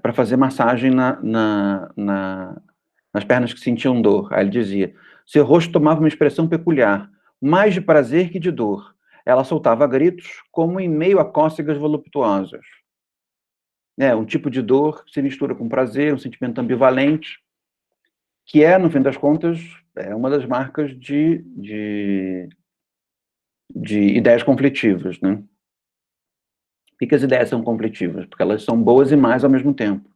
Speaker 1: para fazer massagem nas pernas que sentiam dor. Aí ele dizia, seu rosto tomava uma expressão peculiar, mais de prazer que de dor. Ela soltava gritos, como em meio a cócegas voluptuosas. Um tipo de dor que se mistura com prazer, um sentimento ambivalente. que é, no fim das contas, uma das marcas de ideias conflitivas, né? Por que as ideias são conflitivas? Porque elas são boas e más ao mesmo tempo.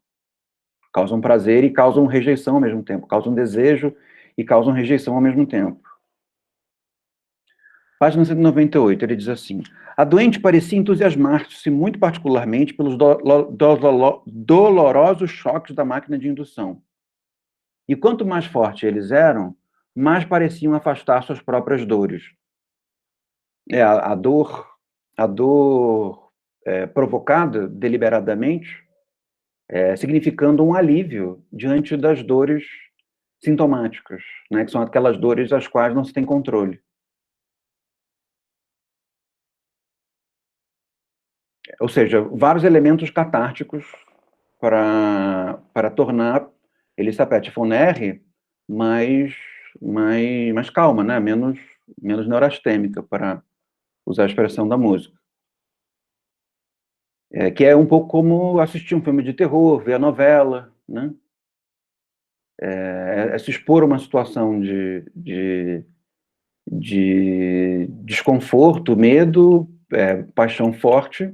Speaker 1: Causam prazer e causam rejeição ao mesmo tempo. Causam desejo e causam rejeição ao mesmo tempo. Página 198, ele diz assim: a doente parecia entusiasmar-se muito particularmente pelos dolorosos choques da máquina de indução. E quanto mais fortes eles eram, mais pareciam afastar suas próprias dores. A dor provocada deliberadamente, significando um alívio diante das dores sintomáticas, né, que são aquelas dores das quais não se tem controle. Ou seja, vários elementos catárticos para tornar Elisabeth von R mais calma, né? menos neurastêmica, para usar a expressão da música. Que é um pouco como assistir um filme de terror, ver a novela, né? Se expor a uma situação de desconforto, medo, paixão forte,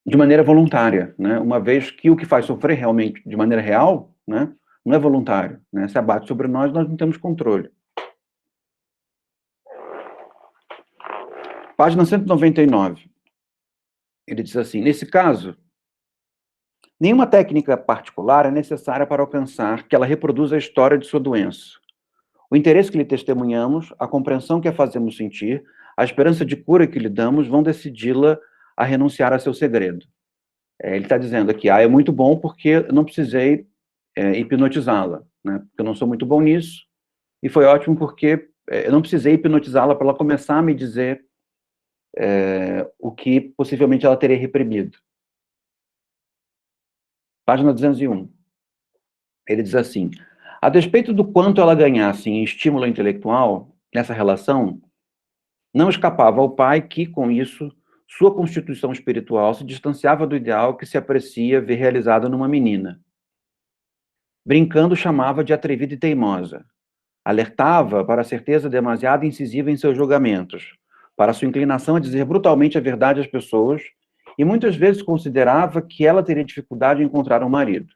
Speaker 1: de maneira voluntária, né? Uma vez que o que faz sofrer realmente de maneira real, né, não é voluntário, né? Se abate sobre nós não temos controle. Página 199. Ele diz assim: nesse caso, nenhuma técnica particular é necessária para alcançar que ela reproduza a história de sua doença. O interesse que lhe testemunhamos, a compreensão que a fazemos sentir, a esperança de cura que lhe damos vão decidi-la a renunciar a seu segredo. Ele está dizendo aqui, é muito bom porque eu não precisei hipnotizá-la, né? Porque eu não sou muito bom nisso, e foi ótimo porque eu não precisei hipnotizá-la para ela começar a me dizer o que possivelmente ela teria reprimido. Página 201. Ele diz assim: a despeito do quanto ela ganhasse em estímulo intelectual, nessa relação, não escapava ao pai que, com isso, sua constituição espiritual se distanciava do ideal que se aprecia ver realizado numa menina. Brincando, chamava de atrevida e teimosa. Alertava para a certeza demasiado incisiva em seus julgamentos, para sua inclinação a dizer brutalmente a verdade às pessoas, e muitas vezes considerava que ela teria dificuldade em encontrar um marido.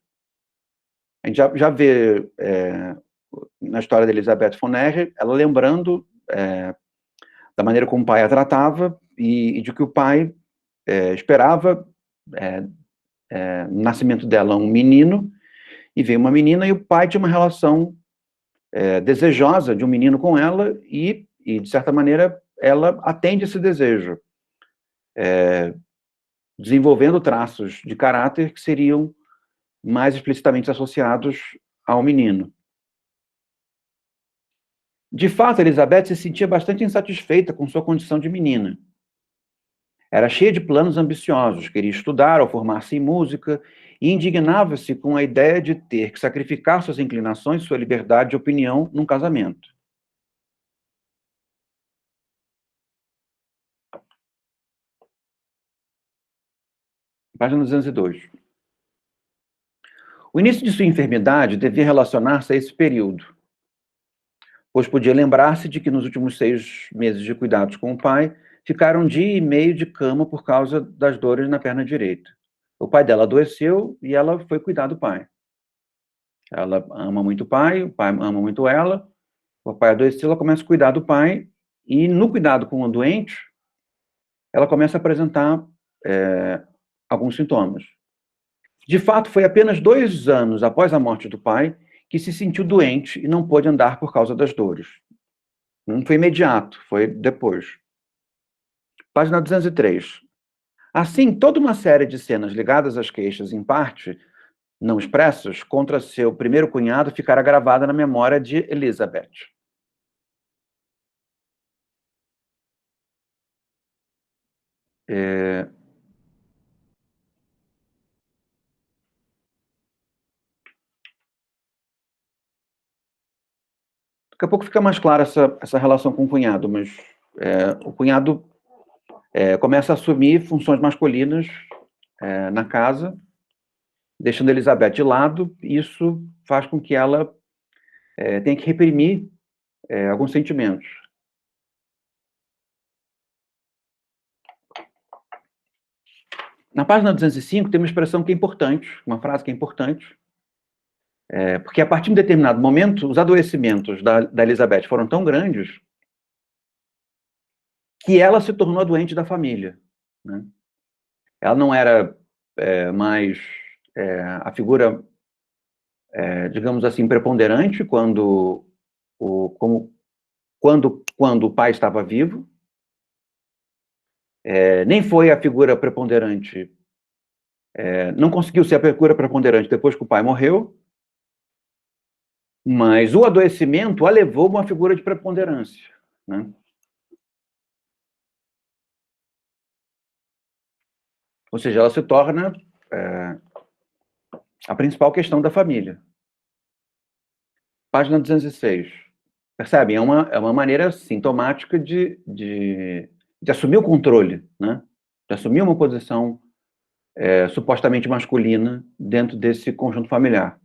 Speaker 1: A gente já vê na história de Elisabeth von R, ela lembrando da maneira como o pai a tratava e de que o pai esperava no nascimento dela um menino, e veio uma menina, e o pai tinha uma relação desejosa de um menino com ela, e de certa maneira, ela atende esse desejo, desenvolvendo traços de caráter que seriam mais explicitamente associados ao menino. De fato, Elizabeth se sentia bastante insatisfeita com sua condição de menina. Era cheia de planos ambiciosos, queria estudar ou formar-se em música, e indignava-se com a ideia de ter que sacrificar suas inclinações e sua liberdade de opinião num casamento. Página 202. O início de sua enfermidade devia relacionar-se a esse período, pois podia lembrar-se de que nos últimos 6 meses de cuidados com o pai, ficaram 1 dia e meio de cama por causa das dores na perna direita. O pai dela adoeceu e ela foi cuidar do pai. Ela ama muito o pai ama muito ela, o pai adoeceu, ela começa a cuidar do pai, e no cuidado com o doente, ela começa a apresentar alguns sintomas. De fato, foi apenas 2 anos após a morte do pai que se sentiu doente e não pôde andar por causa das dores. Não foi imediato, foi depois. Página 203. Assim, toda uma série de cenas ligadas às queixas, em parte não expressas, contra seu primeiro cunhado ficará gravada na memória de Elizabeth. Daqui a pouco fica mais clara essa relação com o cunhado, mas o cunhado começa a assumir funções masculinas na casa, deixando Elizabeth de lado, isso faz com que ela tenha que reprimir alguns sentimentos. Na página 205 tem uma expressão que é importante, uma frase que é importante, porque a partir de um determinado momento, os adoecimentos da Elizabeth foram tão grandes que ela se tornou a doente da família, né? Ela não era mais a figura, digamos assim, preponderante quando o pai estava vivo, nem foi a figura preponderante, não conseguiu ser a figura preponderante depois que o pai morreu, mas o adoecimento a levou a uma figura de preponderância, né? Ou seja, ela se torna a principal questão da família. Página 206. Percebem? É uma maneira sintomática de assumir o controle, né? De assumir uma posição supostamente masculina dentro desse conjunto familiar.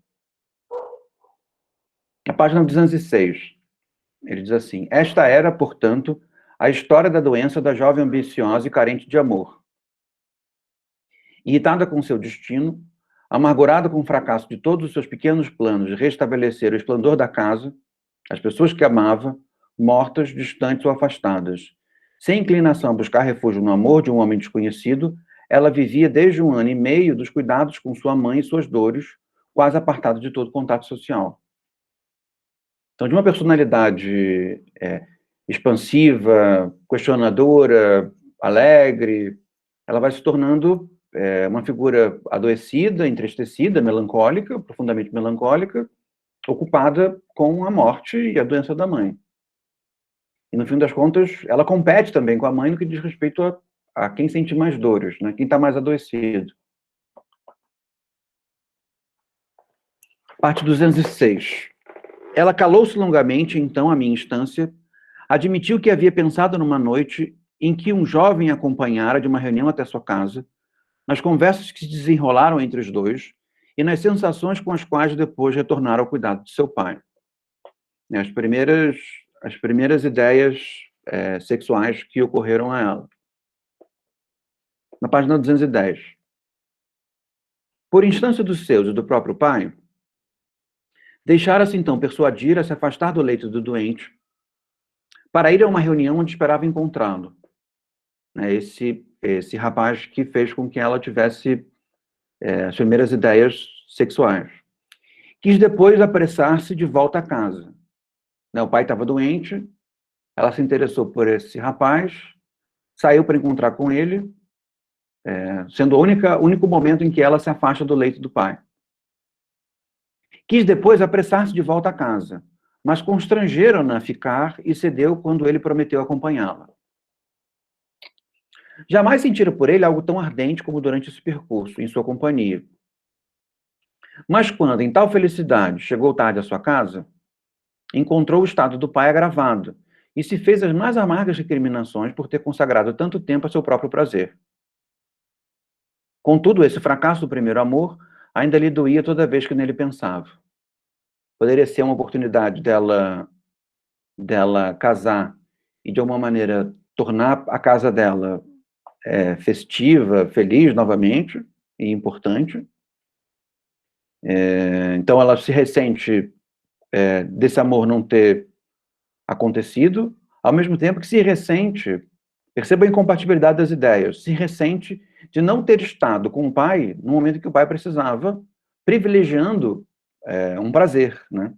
Speaker 1: Na página 206, ele diz assim: esta era, portanto, a história da doença da jovem ambiciosa e carente de amor. Irritada com seu destino, amargurada com o fracasso de todos os seus pequenos planos de restabelecer o esplendor da casa, as pessoas que amava, mortas, distantes ou afastadas. Sem inclinação a buscar refúgio no amor de um homem desconhecido, ela vivia desde 1 ano e meio dos cuidados com sua mãe e suas dores, quase apartada de todo contato social. Então, de uma personalidade expansiva, questionadora, alegre, ela vai se tornando uma figura adoecida, entristecida, melancólica, profundamente melancólica, ocupada com a morte e a doença da mãe. E, no fim das contas, ela compete também com a mãe no que diz respeito a quem sente mais dores, né? Quem está mais adoecido. Parte 206. Ela calou-se longamente, então, à minha instância, admitiu que havia pensado numa noite em que um jovem a acompanhara de uma reunião até sua casa, nas conversas que se desenrolaram entre os dois e nas sensações com as quais depois retornaram ao cuidado de seu pai. As primeiras ideias sexuais que ocorreram a ela. Na página 210. Por instância dos seus e do próprio pai, deixara-se então persuadir a se afastar do leito do doente para ir a uma reunião onde esperava encontrá-lo. Esse rapaz que fez com que ela tivesse as primeiras ideias sexuais. Quis depois apressar-se de volta a casa. O pai estava doente, ela se interessou por esse rapaz, saiu para encontrar com ele, sendo o único momento em que ela se afasta do leito do pai. Quis depois apressar-se de volta a casa, mas constrangeram-na a ficar e cedeu quando ele prometeu acompanhá-la. Jamais sentira por ele algo tão ardente como durante esse percurso, em sua companhia. Mas quando, em tal felicidade, chegou tarde à sua casa, encontrou o estado do pai agravado e se fez as mais amargas recriminações por ter consagrado tanto tempo a seu próprio prazer. Contudo, esse fracasso do primeiro amor ainda lhe doía toda vez que nele pensava. Poderia ser uma oportunidade dela casar e, de alguma maneira, tornar a casa dela festiva, feliz novamente e importante. Então, ela se ressente desse amor não ter acontecido, ao mesmo tempo que se ressente, perceba a incompatibilidade das ideias, se ressente de não ter estado com o pai no momento em que o pai precisava, privilegiando um prazer, né?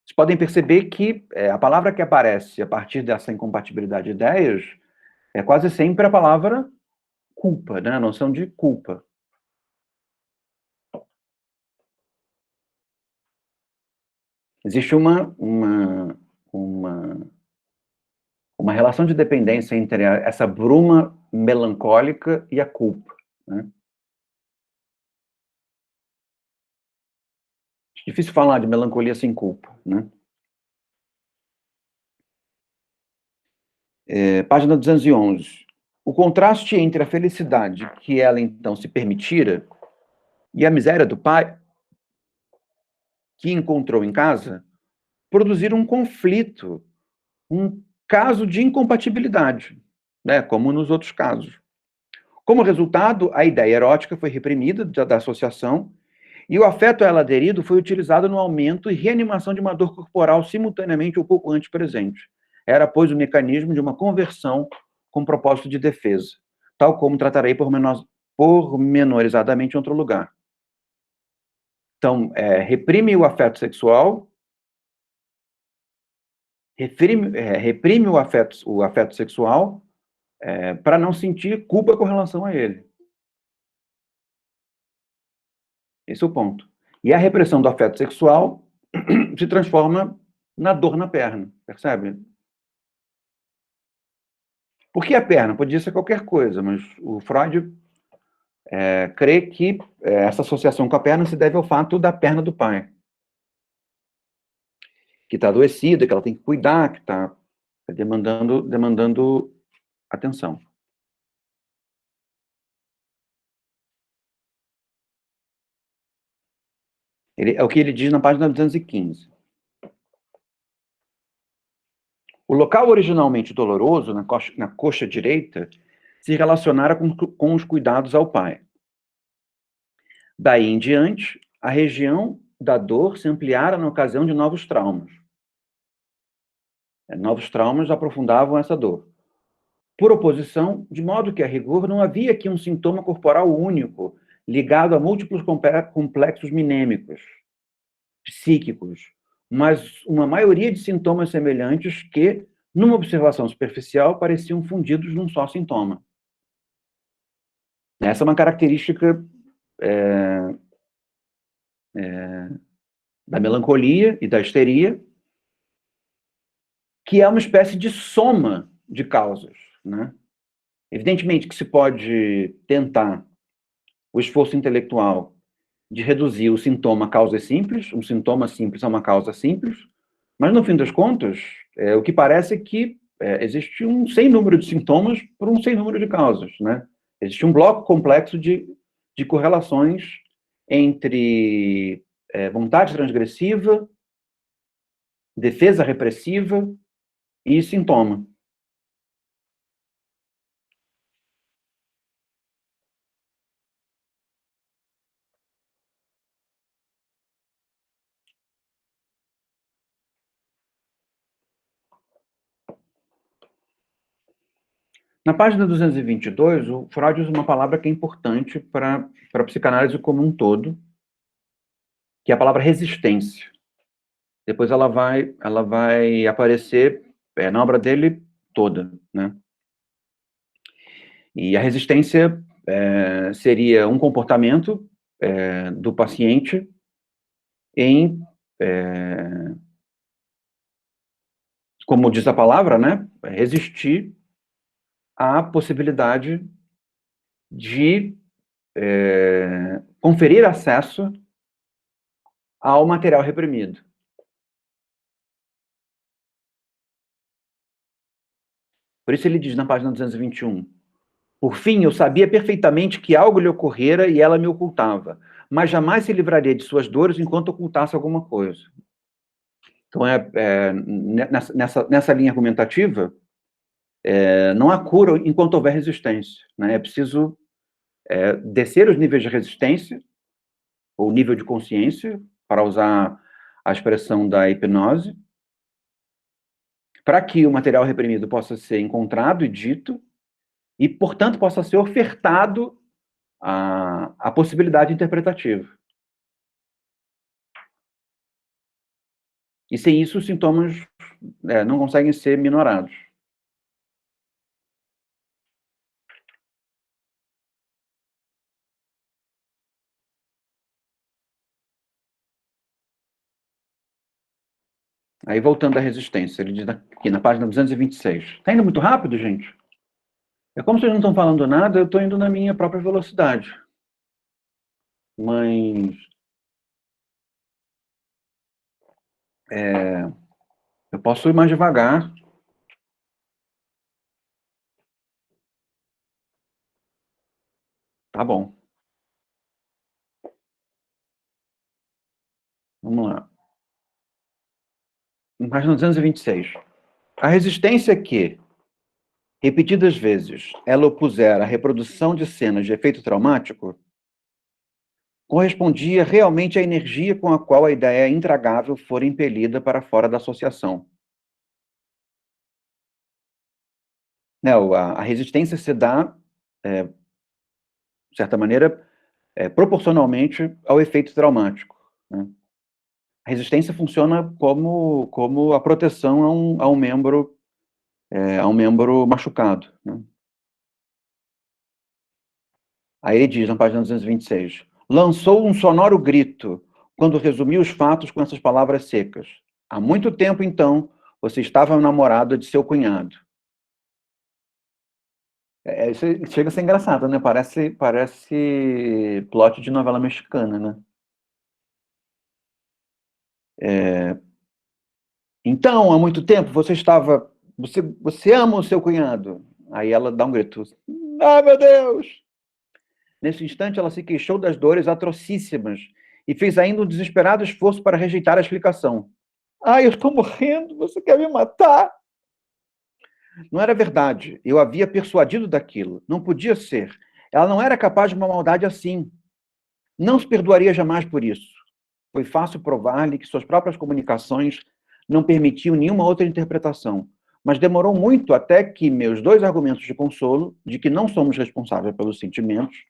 Speaker 1: Vocês podem perceber que a palavra que aparece a partir dessa incompatibilidade de ideias é quase sempre a palavra culpa, né? A noção de culpa. Existe uma relação de dependência entre essa bruma melancólica e a culpa, né? Difícil falar de melancolia sem culpa, né? Página 211. O contraste entre a felicidade que ela então se permitira e a miséria do pai, que encontrou em casa, produziram um conflito, um caso de incompatibilidade, né, como nos outros casos. Como resultado, a ideia erótica foi reprimida da associação e o afeto a ela aderido foi utilizado no aumento e reanimação de uma dor corporal simultaneamente ou pouco antes presente. Era, pois, o mecanismo de uma conversão com propósito de defesa, tal como tratarei pormenorizadamente em outro lugar. Então, reprime o afeto sexual, reprime o afeto sexual para não sentir culpa com relação a ele. Esse é o ponto. E a repressão do afeto sexual se transforma na dor na perna, percebe? Por que a perna? Podia ser qualquer coisa, mas o Freud crê que essa associação com a perna se deve ao fato da perna do pai, que está adoecida, que ela tem que cuidar, que está demandando atenção. É o que ele diz na página 215. O local originalmente doloroso, na coxa direita, se relacionara com os cuidados ao pai. Daí em diante, a região da dor se ampliara na ocasião de novos traumas. Novos traumas aprofundavam essa dor. Por oposição, de modo que, a rigor, não havia aqui um sintoma corporal único, ligado a múltiplos complexos minêmicos, psíquicos, mas uma maioria de sintomas semelhantes que, numa observação superficial, pareciam fundidos num só sintoma. Essa é uma característica da melancolia e da histeria, que é uma espécie de soma de causas, né? Evidentemente que se pode tentar o esforço intelectual de reduzir o sintoma a causas simples, um sintoma simples a uma causa simples, mas, no fim das contas, o que parece é que existe um sem número de sintomas por um sem número de causas, né? Existe um bloco complexo de correlações entre vontade transgressiva, defesa repressiva e sintoma. Na página 222, o Freud usa uma palavra que é importante para a psicanálise como um todo, que é a palavra resistência. Depois ela vai aparecer na obra dele toda, né? E a resistência seria um comportamento do paciente em, como diz a palavra, né, resistir à possibilidade de conferir acesso ao material reprimido. Por isso ele diz na página 221, por fim, eu sabia perfeitamente que algo lhe ocorrera e ela me ocultava, mas jamais se livraria de suas dores enquanto ocultasse alguma coisa. Então, nessa linha argumentativa, não há cura enquanto houver resistência, né? É preciso descer os níveis de resistência, ou nível de consciência, para usar a expressão da hipnose, para que o material reprimido possa ser encontrado e dito, e, portanto, possa ser ofertado a possibilidade interpretativa. E sem isso, os sintomas não conseguem ser minorados. Aí, voltando à resistência, ele diz aqui na página 226. Está indo muito rápido, gente? É como vocês não estão falando nada, eu estou indo na minha própria velocidade. Mas eu posso ir mais devagar. Tá bom. Vamos lá. Página 226. A resistência que, repetidas vezes, ela opuser à reprodução de cenas de efeito traumático, correspondia realmente à energia com a qual a ideia intragável fora impelida para fora da associação. Né, a resistência se dá, de certa maneira, proporcionalmente ao efeito traumático. Né? A resistência funciona como a proteção a um membro machucado. Né? Aí ele diz, na página 226, lançou um sonoro grito quando resumiu os fatos com essas palavras secas. Há muito tempo, então, você estava namorada de seu cunhado. Isso chega a ser engraçado, né? Parece plot de novela mexicana, né? Então, há muito tempo, você ama o seu cunhado. Aí ela dá um grito. Ah, meu Deus! Nesse instante, ela se queixou das dores atrocíssimas e fez ainda um desesperado esforço para rejeitar a explicação. Ah, eu estou morrendo, você quer me matar? Não era verdade. Eu havia persuadido daquilo. Não podia ser. Ela não era capaz de uma maldade assim. Não se perdoaria jamais por isso. Foi fácil provar-lhe que suas próprias comunicações não permitiam nenhuma outra interpretação. Mas demorou muito até que meus dois argumentos de consolo, de que não somos responsáveis pelos sentimentos,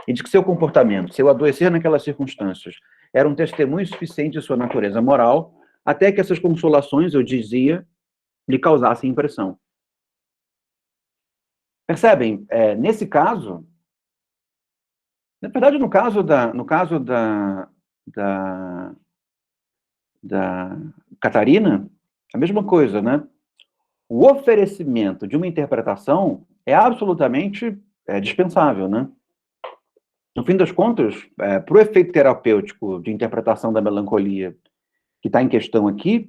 Speaker 1: e de que seu comportamento, seu adoecer naquelas circunstâncias, era um testemunho suficiente de sua natureza moral, até que essas consolações, eu dizia, lhe causassem impressão. Percebem? Nesse caso, na verdade, no caso da Catarina, a mesma coisa, né? O oferecimento de uma interpretação é absolutamente dispensável, né? No fim das contas, para o efeito terapêutico de interpretação da melancolia que está em questão aqui,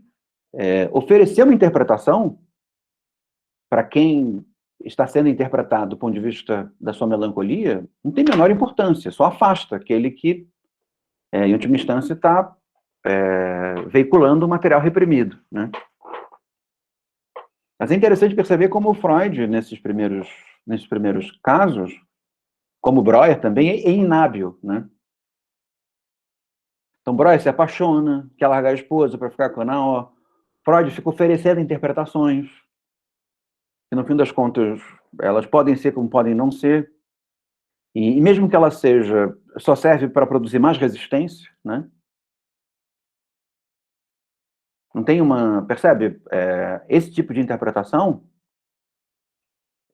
Speaker 1: oferecer uma interpretação para quem está sendo interpretado do ponto de vista da sua melancolia não tem a menor importância, só afasta aquele que, em última instância, está veiculando o material reprimido, né? Mas é interessante perceber como o Freud, nesses primeiros casos, como o Breuer também, é inábil, né? Então, Breuer se apaixona, quer largar a esposa para ficar com a Naó. Freud fica oferecendo interpretações, que no fim das contas, elas podem ser como podem não ser, e mesmo que ela seja, só serve para produzir mais resistência, né? Não tem percebe? Esse tipo de interpretação,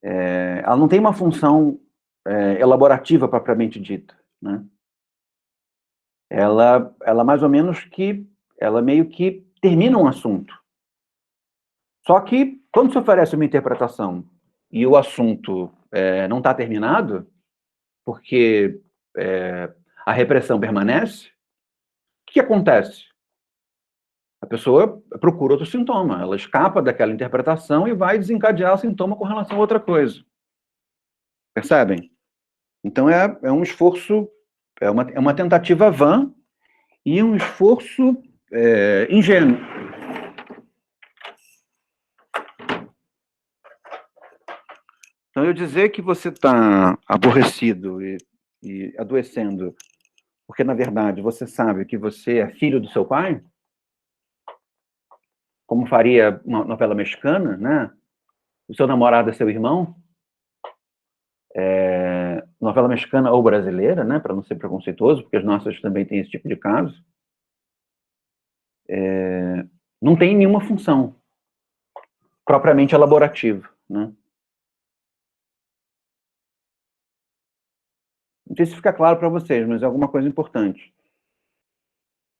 Speaker 1: ela não tem uma função elaborativa propriamente dita, né? Ela mais ou menos ela meio que termina um assunto. Só que, quando se oferece uma interpretação e o assunto não está terminado, porque a repressão permanece, o que acontece? A pessoa procura outro sintoma, ela escapa daquela interpretação e vai desencadear o sintoma com relação a outra coisa. Percebem? Então é um esforço, é uma tentativa vã e um esforço ingênuo. Então, eu dizer que você está aborrecido e adoecendo, porque, na verdade, você sabe que você é filho do seu pai, como faria uma novela mexicana, né? O seu namorado é seu irmão, novela mexicana ou brasileira, né? Para não ser preconceituoso, porque as nossas também têm esse tipo de caso. Não tem nenhuma função propriamente elaborativa, né? Não sei se fica claro para vocês, mas é alguma coisa importante.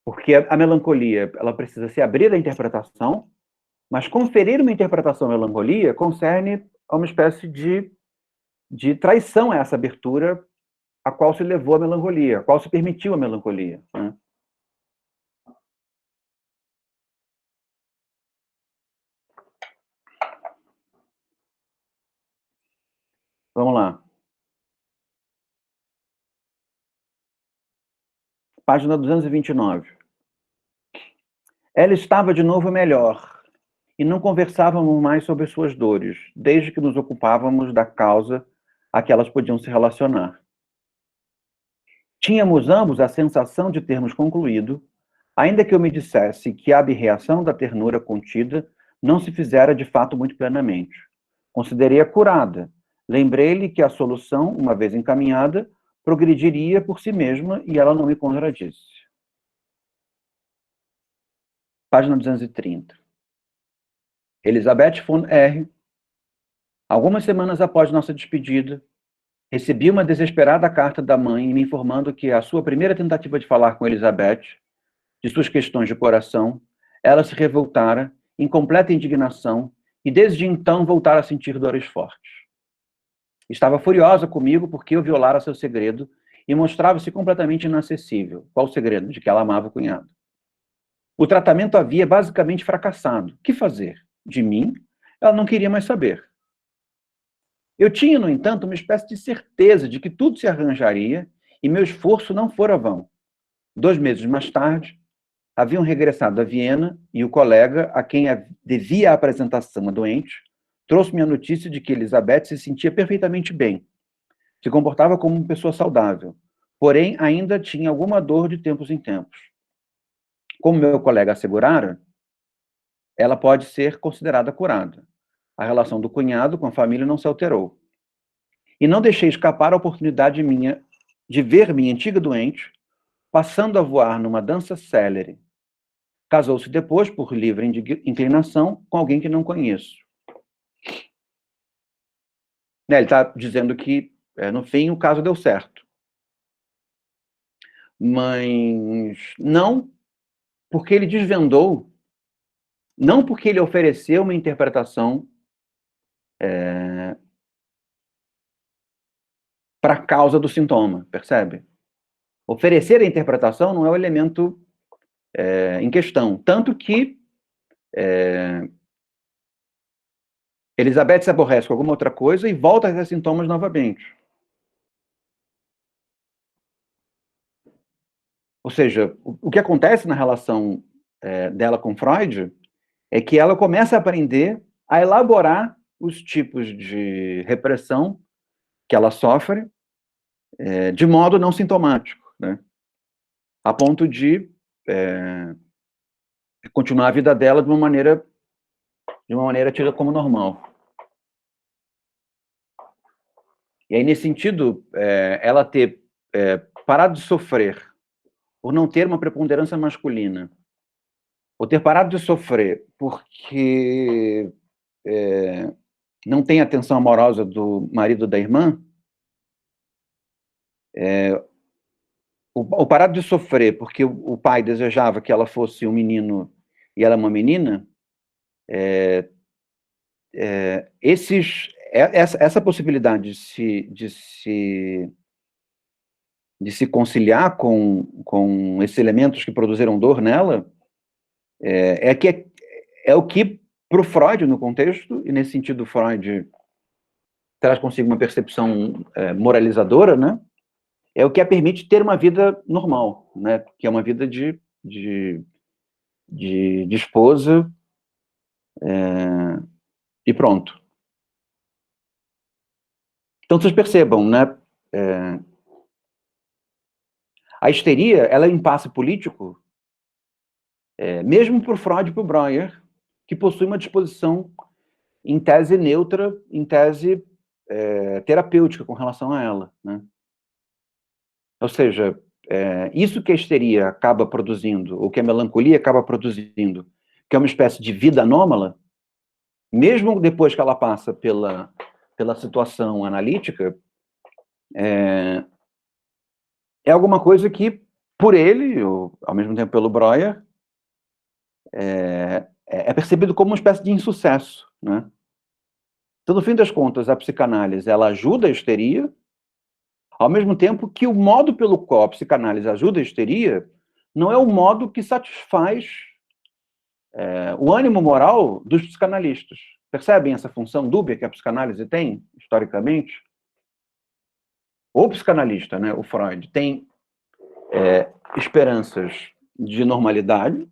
Speaker 1: Porque a melancolia, ela precisa se abrir à interpretação, mas conferir uma interpretação à melancolia concerne a uma espécie de traição a essa abertura a qual se levou a melancolia, a qual se permitiu a melancolia, né? Vamos lá. Página 229. Ela estava de novo melhor, e não conversávamos mais sobre suas dores, desde que nos ocupávamos da causa a que elas podiam se relacionar. Tínhamos ambos a sensação de termos concluído, ainda que eu me dissesse que a abreação da ternura contida não se fizera de fato muito plenamente. Considerei-a curada. Lembrei-lhe que a solução, uma vez encaminhada, progrediria por si mesma e ela não me contradisse. Página 230. Elizabeth von R. Algumas semanas após nossa despedida, recebi uma desesperada carta da mãe me informando que a sua primeira tentativa de falar com Elizabeth, de suas questões de coração, ela se revoltara em completa indignação e desde então voltara a sentir dores fortes. Estava furiosa comigo porque eu violara seu segredo e mostrava-se completamente inacessível. Qual o segredo? De que ela amava o cunhado. O tratamento havia basicamente fracassado. O que fazer? De mim, ela não queria mais saber. Eu tinha, no entanto, uma espécie de certeza de que tudo se arranjaria e meu esforço não fora vão. 2 meses mais tarde, haviam regressado a Viena e o colega, a quem devia a apresentação a doente, trouxe-me a notícia de que Elizabeth se sentia perfeitamente bem, se comportava como uma pessoa saudável, porém ainda tinha alguma dor de tempos em tempos. Como meu colega assegurara, ela pode ser considerada curada. A relação do cunhado com a família não se alterou. E não deixei escapar a oportunidade minha de ver minha antiga doente passando a voar numa dança célere. Casou-se depois, por livre inclinação, com alguém que não conheço. Ele está dizendo que, no fim, o caso deu certo. Mas não porque ele desvendou, não porque ele ofereceu uma interpretação para a causa do sintoma, percebe? Oferecer a interpretação não é o elemento em questão. Tanto que Elizabeth se aborrece com alguma outra coisa e volta a ter sintomas novamente. Ou seja, o que acontece na relação dela com Freud é que ela começa a aprender a elaborar os tipos de repressão que ela sofre de modo não sintomático, né? A ponto de continuar a vida dela de uma maneira tida como normal. E aí, nesse sentido, ela ter parado de sofrer por não ter uma preponderância masculina, ou ter parado de sofrer porque não tem atenção amorosa do marido da irmã, o parado de sofrer porque o pai desejava que ela fosse um menino e ela uma menina, essa possibilidade de se conciliar com esses elementos que produziram dor nela, é o que, para o Freud, no contexto, e nesse sentido Freud traz consigo uma percepção moralizadora, né? É o que a permite ter uma vida normal, né? Que é uma vida de esposa e pronto. Então, vocês percebam, né? A histeria, ela é um impasse político, mesmo para o Freud e para o Breuer, que possui uma disposição em tese neutra, em tese terapêutica com relação a ela, né? Ou seja, isso que a histeria acaba produzindo, ou que a melancolia acaba produzindo, que é uma espécie de vida anômala, mesmo depois que ela passa pela situação analítica, é alguma coisa que, por ele, ou ao mesmo tempo pelo Breuer, é percebido como uma espécie de insucesso, né? Então, no fim das contas, a psicanálise, ela ajuda a histeria, ao mesmo tempo que o modo pelo qual a psicanálise ajuda a histeria não é o modo que satisfaz o ânimo moral dos psicanalistas. Percebem essa função dúbia que a psicanálise tem, historicamente? O psicanalista, né, o Freud, tem esperanças de normalidade,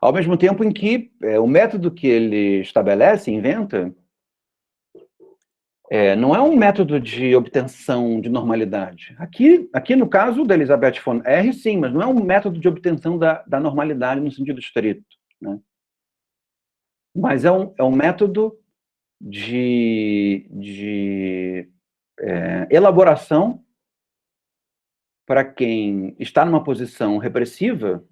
Speaker 1: Ao mesmo tempo em que o método que ele estabelece, inventa, não é um método de obtenção de normalidade. Aqui no caso da Elisabeth von R, sim, mas não é um método de obtenção da normalidade no sentido estrito, né? Mas é um método de elaboração para quem está numa posição repressiva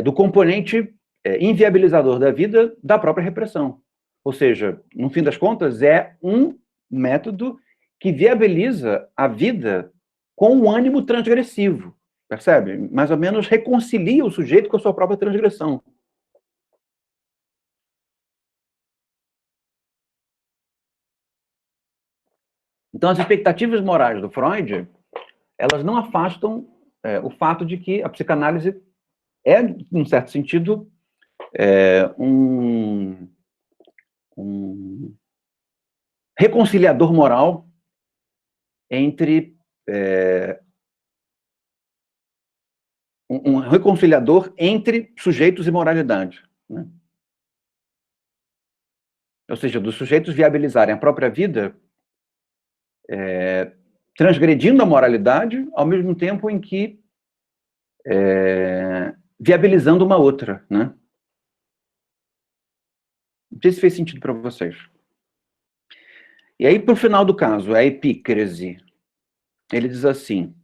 Speaker 1: do componente inviabilizador da vida da própria repressão. Ou seja, no fim das contas, é um método que viabiliza a vida com um ânimo transgressivo, percebe? Mais ou menos reconcilia o sujeito com a sua própria transgressão. Então, as expectativas morais do Freud, elas não afastam o fato de que a psicanálise é, num certo sentido, um reconciliador moral entre um reconciliador entre sujeitos e moralidade, né? Ou seja, dos sujeitos viabilizarem a própria vida, transgredindo a moralidade, ao mesmo tempo em que viabilizando uma outra, né? Não sei se fez sentido para vocês. E aí, para o final do caso, a epícrese, ele diz assim: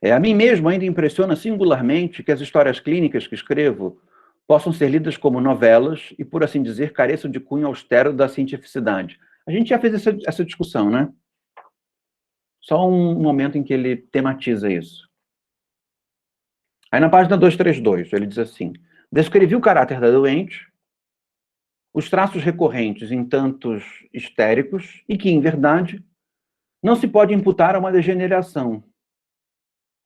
Speaker 1: a mim mesmo ainda impressiona singularmente que as histórias clínicas que escrevo possam ser lidas como novelas e, por assim dizer, careçam de cunho austero da cientificidade. A gente já fez essa discussão, né? Só um momento em que ele tematiza isso. Aí na página 232, ele diz assim: descrevi o caráter da doente, os traços recorrentes em tantos histéricos e que, em verdade, não se pode imputar a uma degeneração.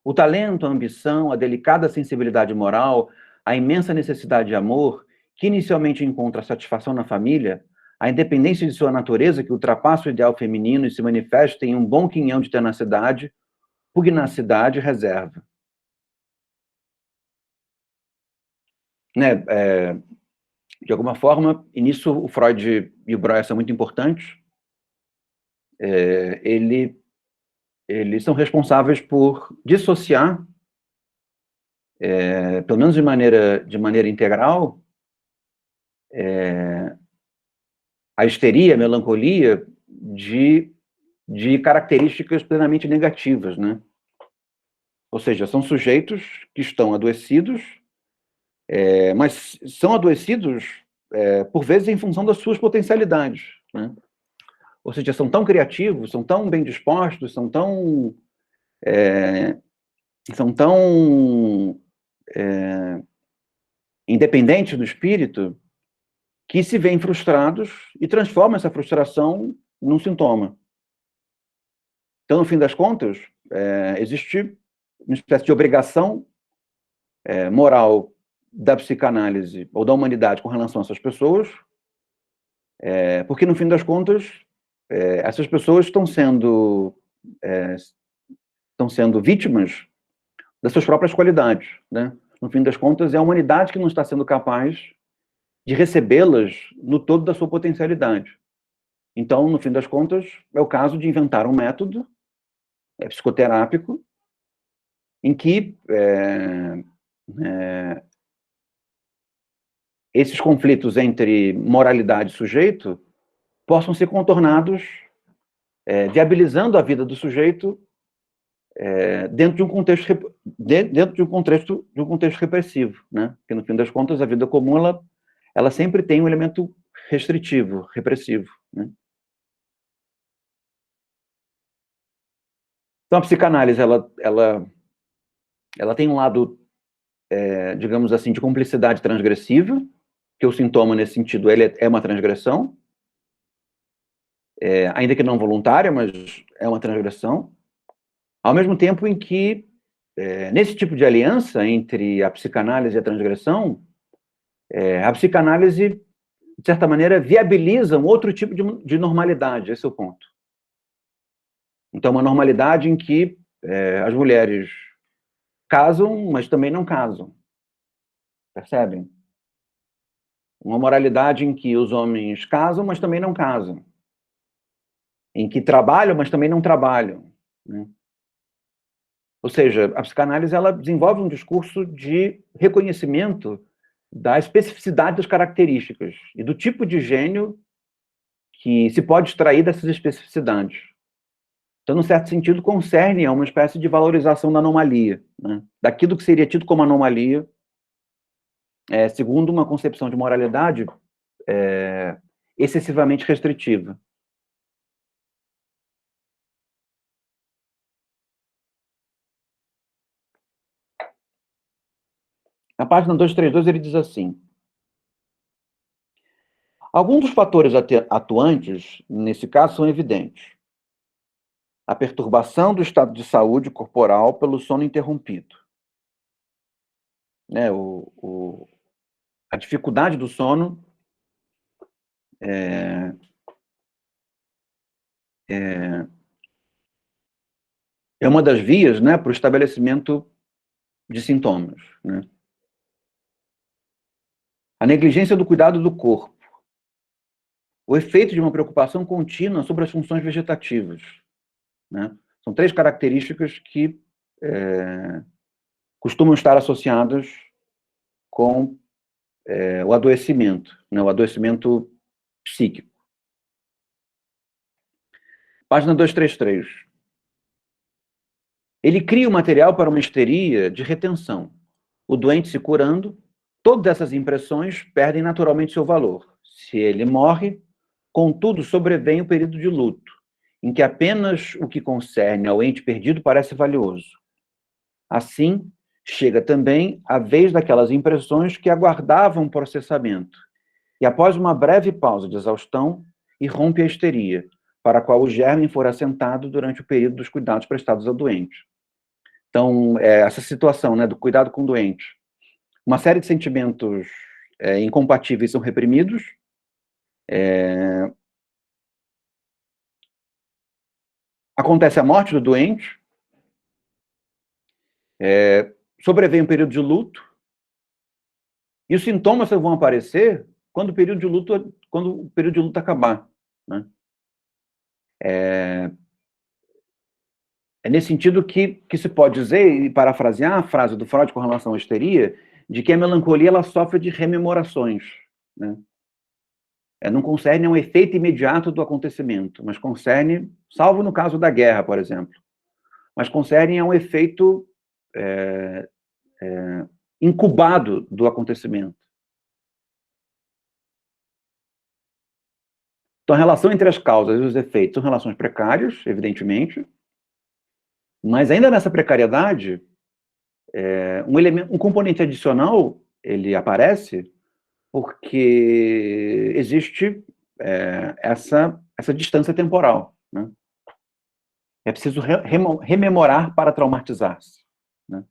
Speaker 1: O talento, a ambição, a delicada sensibilidade moral, a imensa necessidade de amor, que inicialmente encontra satisfação na família, a independência de sua natureza que ultrapassa o ideal feminino e se manifesta em um bom quinhão de tenacidade, pugnacidade e reserva. Né? De alguma forma, e nisso o Freud e o Breuer são muito importantes, eles são responsáveis por dissociar, pelo menos de maneira integral, a histeria, a melancolia de características plenamente negativas, né? Ou seja, são sujeitos que estão adoecidos, mas são adoecidos, por vezes, em função das suas potencialidades, né? Ou seja, são tão criativos, são tão bem dispostos, são tão independentes do espírito, que se veem frustrados e transformam essa frustração num sintoma. Então, no fim das contas, existe uma espécie de obrigação moral da psicanálise ou da humanidade com relação a essas pessoas, porque, no fim das contas, essas pessoas estão sendo vítimas das suas próprias qualidades, né? No fim das contas, é a humanidade que não está sendo capaz de recebê-las no todo da sua potencialidade. Então, no fim das contas, é o caso de inventar um método psicoterápico em que esses conflitos entre moralidade e sujeito possam ser contornados, viabilizando a vida do sujeito dentro de um contexto repressivo, né? Porque, no fim das contas, a vida comum ela sempre tem um elemento restritivo, repressivo, né? Então, a psicanálise ela tem um lado, digamos assim, de cumplicidade transgressiva, que o sintoma, nesse sentido, ele é uma transgressão, ainda que não voluntária, mas é uma transgressão, ao mesmo tempo em que, nesse tipo de aliança entre a psicanálise e a transgressão, a psicanálise, de certa maneira, viabiliza um outro tipo de normalidade, esse é o ponto. Então, uma normalidade em que as mulheres casam, mas também não casam. Percebem? Uma moralidade em que os homens casam, mas também não casam. Em que trabalham, mas também não trabalham, né? Ou seja, a psicanálise ela desenvolve um discurso de reconhecimento da especificidade das características e do tipo de gênio que se pode extrair dessas especificidades. Então, num certo sentido, concerne a uma espécie de valorização da anomalia, né? Daquilo que seria tido como anomalia, segundo uma concepção de moralidade excessivamente restritiva. Na página 232, ele diz assim: alguns dos fatores atuantes, nesse caso, são evidentes. A perturbação do estado de saúde corporal pelo sono interrompido. Né, a dificuldade do sono é uma das vias, né, para o estabelecimento de sintomas, né? A negligência do cuidado do corpo. O efeito de uma preocupação contínua sobre as funções vegetativas, né? São 3 características que costumam estar associadas com o adoecimento, né? O adoecimento psíquico. Página 233. Ele cria o material para uma histeria de retenção. O doente se curando, todas essas impressões perdem naturalmente seu valor. Se ele morre, contudo, sobrevém o período de luto, em que apenas o que concerne ao ente perdido parece valioso. Assim, chega também a vez daquelas impressões que aguardavam processamento, e após uma breve pausa de exaustão, irrompe a histeria, para a qual o germe for assentado durante o período dos cuidados prestados ao doente. Então, essa situação, né, do cuidado com o doente, uma série de sentimentos incompatíveis são reprimidos, acontece a morte do doente, sobrevém um período de luto, e os sintomas só vão aparecer quando o período de luto acabar, né? É nesse sentido que se pode dizer, e parafrasear a frase do Freud com relação à histeria, de que a melancolia ela sofre de rememorações, né? Não concerne a um efeito imediato do acontecimento, mas concerne, salvo no caso da guerra, por exemplo, mas concerne a um efeito incubado do acontecimento. Então, a relação entre as causas e os efeitos são relações precárias, evidentemente, mas ainda nessa precariedade, um componente adicional, ele aparece porque existe essa distância temporal, né? É preciso rememorar para traumatizar-se, né?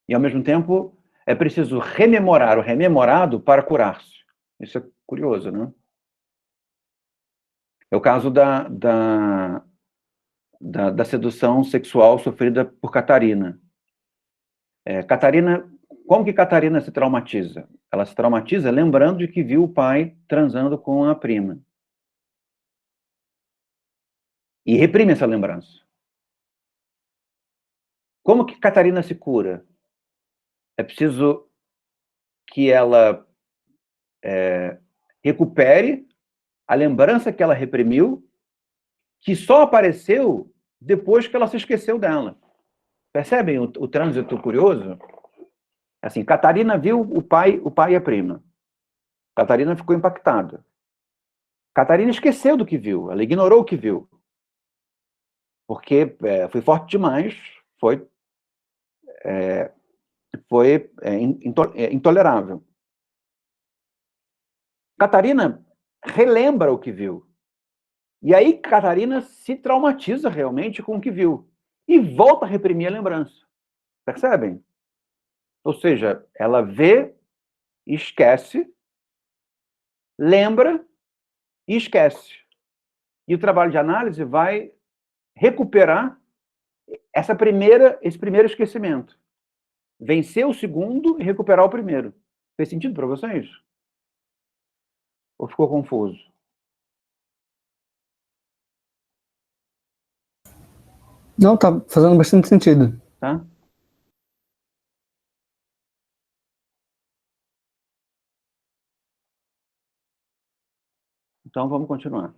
Speaker 1: E, ao mesmo tempo, é preciso rememorar o rememorado para curar-se. Isso é curioso, né? É o caso da sedução sexual sofrida por Catarina. Como que Catarina se traumatiza? Ela se traumatiza lembrando de que viu o pai transando com a prima. E reprime essa lembrança. Como que Catarina se cura? É preciso que ela recupere a lembrança que ela reprimiu, que só apareceu depois que ela se esqueceu dela. Percebem o trânsito curioso? Assim, Catarina viu o pai e a prima. Catarina ficou impactada. Catarina esqueceu do que viu, ela ignorou o que viu. Porque foi forte demais, foi intolerável. Catarina relembra o que viu. E aí Catarina se traumatiza realmente com o que viu. E volta a reprimir a lembrança. Percebem? Ou seja, ela vê, esquece, lembra e esquece. E o trabalho de análise vai recuperar esse primeiro esquecimento. Vencer o segundo e recuperar o primeiro. Fez sentido para vocês? Ou ficou confuso?
Speaker 2: Não, tá fazendo bastante sentido.
Speaker 1: Tá? Então, vamos continuar.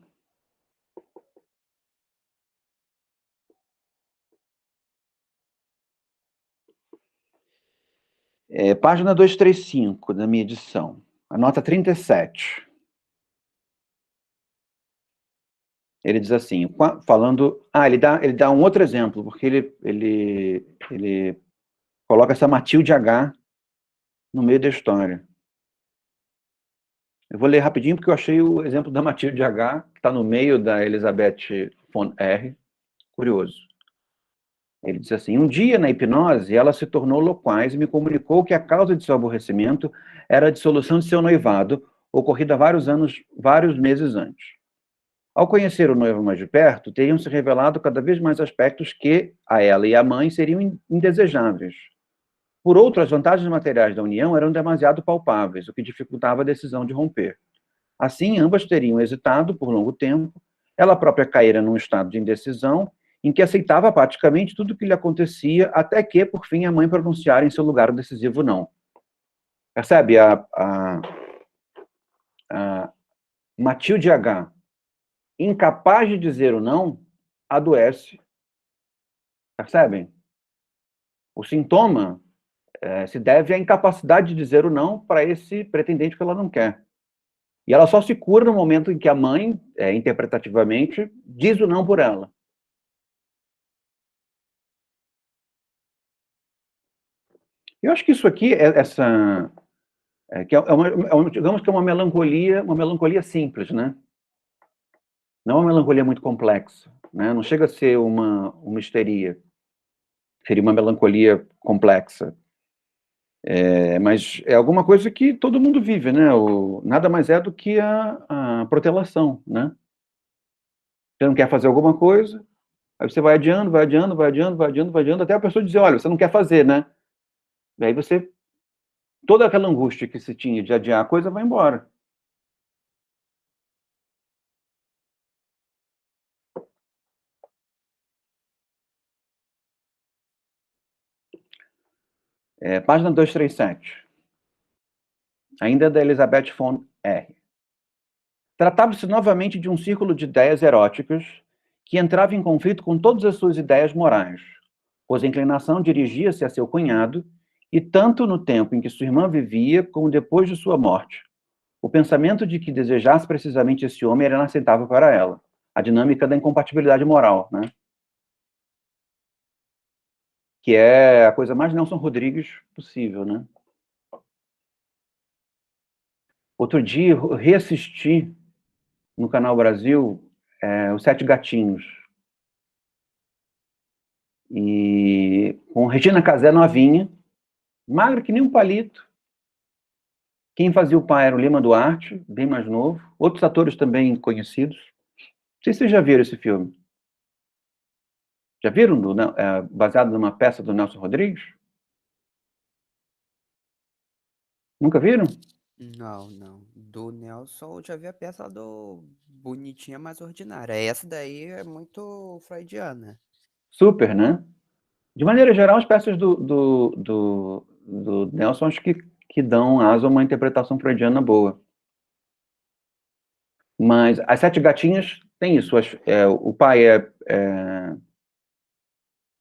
Speaker 1: Página 235 da minha edição. A nota 37. Ele diz assim, falando... ele dá um outro exemplo, porque ele coloca essa Matilde H no meio da história. Eu vou ler rapidinho, porque eu achei o exemplo da Matilde H, que está no meio da Elizabeth von R. Curioso. Ele diz assim, um dia, na hipnose, ela se tornou loquaz e me comunicou que a causa de seu aborrecimento era a dissolução de seu noivado, ocorrida vários meses antes. Ao conhecer o noivo mais de perto, teriam se revelado cada vez mais aspectos que, a ela e à mãe, seriam indesejáveis. Por outro, as vantagens materiais da união eram demasiado palpáveis, o que dificultava a decisão de romper. Assim, ambas teriam hesitado por longo tempo, ela própria caíra num estado de indecisão, em que aceitava praticamente tudo o que lhe acontecia, até que, por fim, a mãe pronunciara em seu lugar o decisivo não. Percebe? A Matilde H., incapaz de dizer o não, adoece. Percebem? O sintoma se deve à incapacidade de dizer o não para esse pretendente que ela não quer. E ela só se cura no momento em que a mãe, interpretativamente, diz o não por ela. Eu acho que isso aqui, digamos que é uma melancolia simples, né? Não é uma melancolia muito complexa, né? Não chega a ser uma histeria. Seria uma melancolia complexa. Mas é alguma coisa que todo mundo vive, né? Nada mais é do que a protelação, né? Você não quer fazer alguma coisa, aí você vai adiando, até a pessoa dizer, olha, você não quer fazer, né? E aí toda aquela angústia que se tinha de adiar a coisa vai embora. Página 237. Ainda da Elizabeth von R. Tratava-se novamente de um círculo de ideias eróticas que entrava em conflito com todas as suas ideias morais, pois a inclinação dirigia-se a seu cunhado, e tanto no tempo em que sua irmã vivia, como depois de sua morte. O pensamento de que desejasse precisamente esse homem era inaceitável para ela. A dinâmica da incompatibilidade moral, né? Que é a coisa mais Nelson Rodrigues possível, né? Outro dia, eu reassisti no Canal Brasil Os Sete Gatinhos. E com Regina Casé novinha, magra que nem um palito. Quem fazia o pai era o Lima Duarte, bem mais novo. Outros atores também conhecidos. Não sei se vocês já viram esse filme. Já viram? Baseado numa peça do Nelson Rodrigues? Nunca viram?
Speaker 3: Não. Do Nelson, eu já vi a peça do Bonitinha Mais Ordinária. Essa daí é muito freudiana.
Speaker 1: Super, né? De maneira geral, as peças do Nelson acho que dão asa a uma interpretação freudiana boa. Mas As Sete Gatinhas tem isso. O pai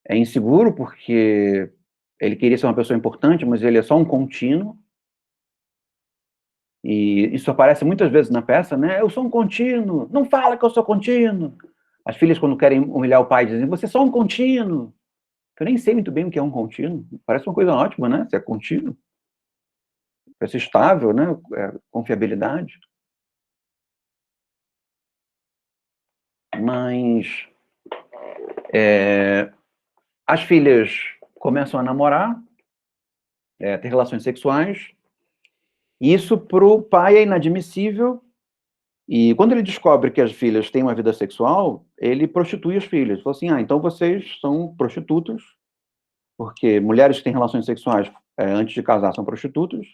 Speaker 1: é inseguro porque ele queria ser uma pessoa importante, mas ele é só um contínuo. E isso aparece muitas vezes na peça, né? Eu sou um contínuo, não fala que eu sou contínuo. As filhas, quando querem humilhar o pai, dizem, você é só um contínuo. Eu nem sei muito bem o que é um contínuo. Parece uma coisa ótima, né? Se é contínuo. Parece estável, né? Confiabilidade. Mas as filhas começam a namorar, ter relações sexuais. E isso para o pai é inadmissível, E quando ele descobre que as filhas têm uma vida sexual, ele prostitui as filhas. Falou assim, então vocês são prostitutas, porque mulheres que têm relações sexuais antes de casar são prostitutas,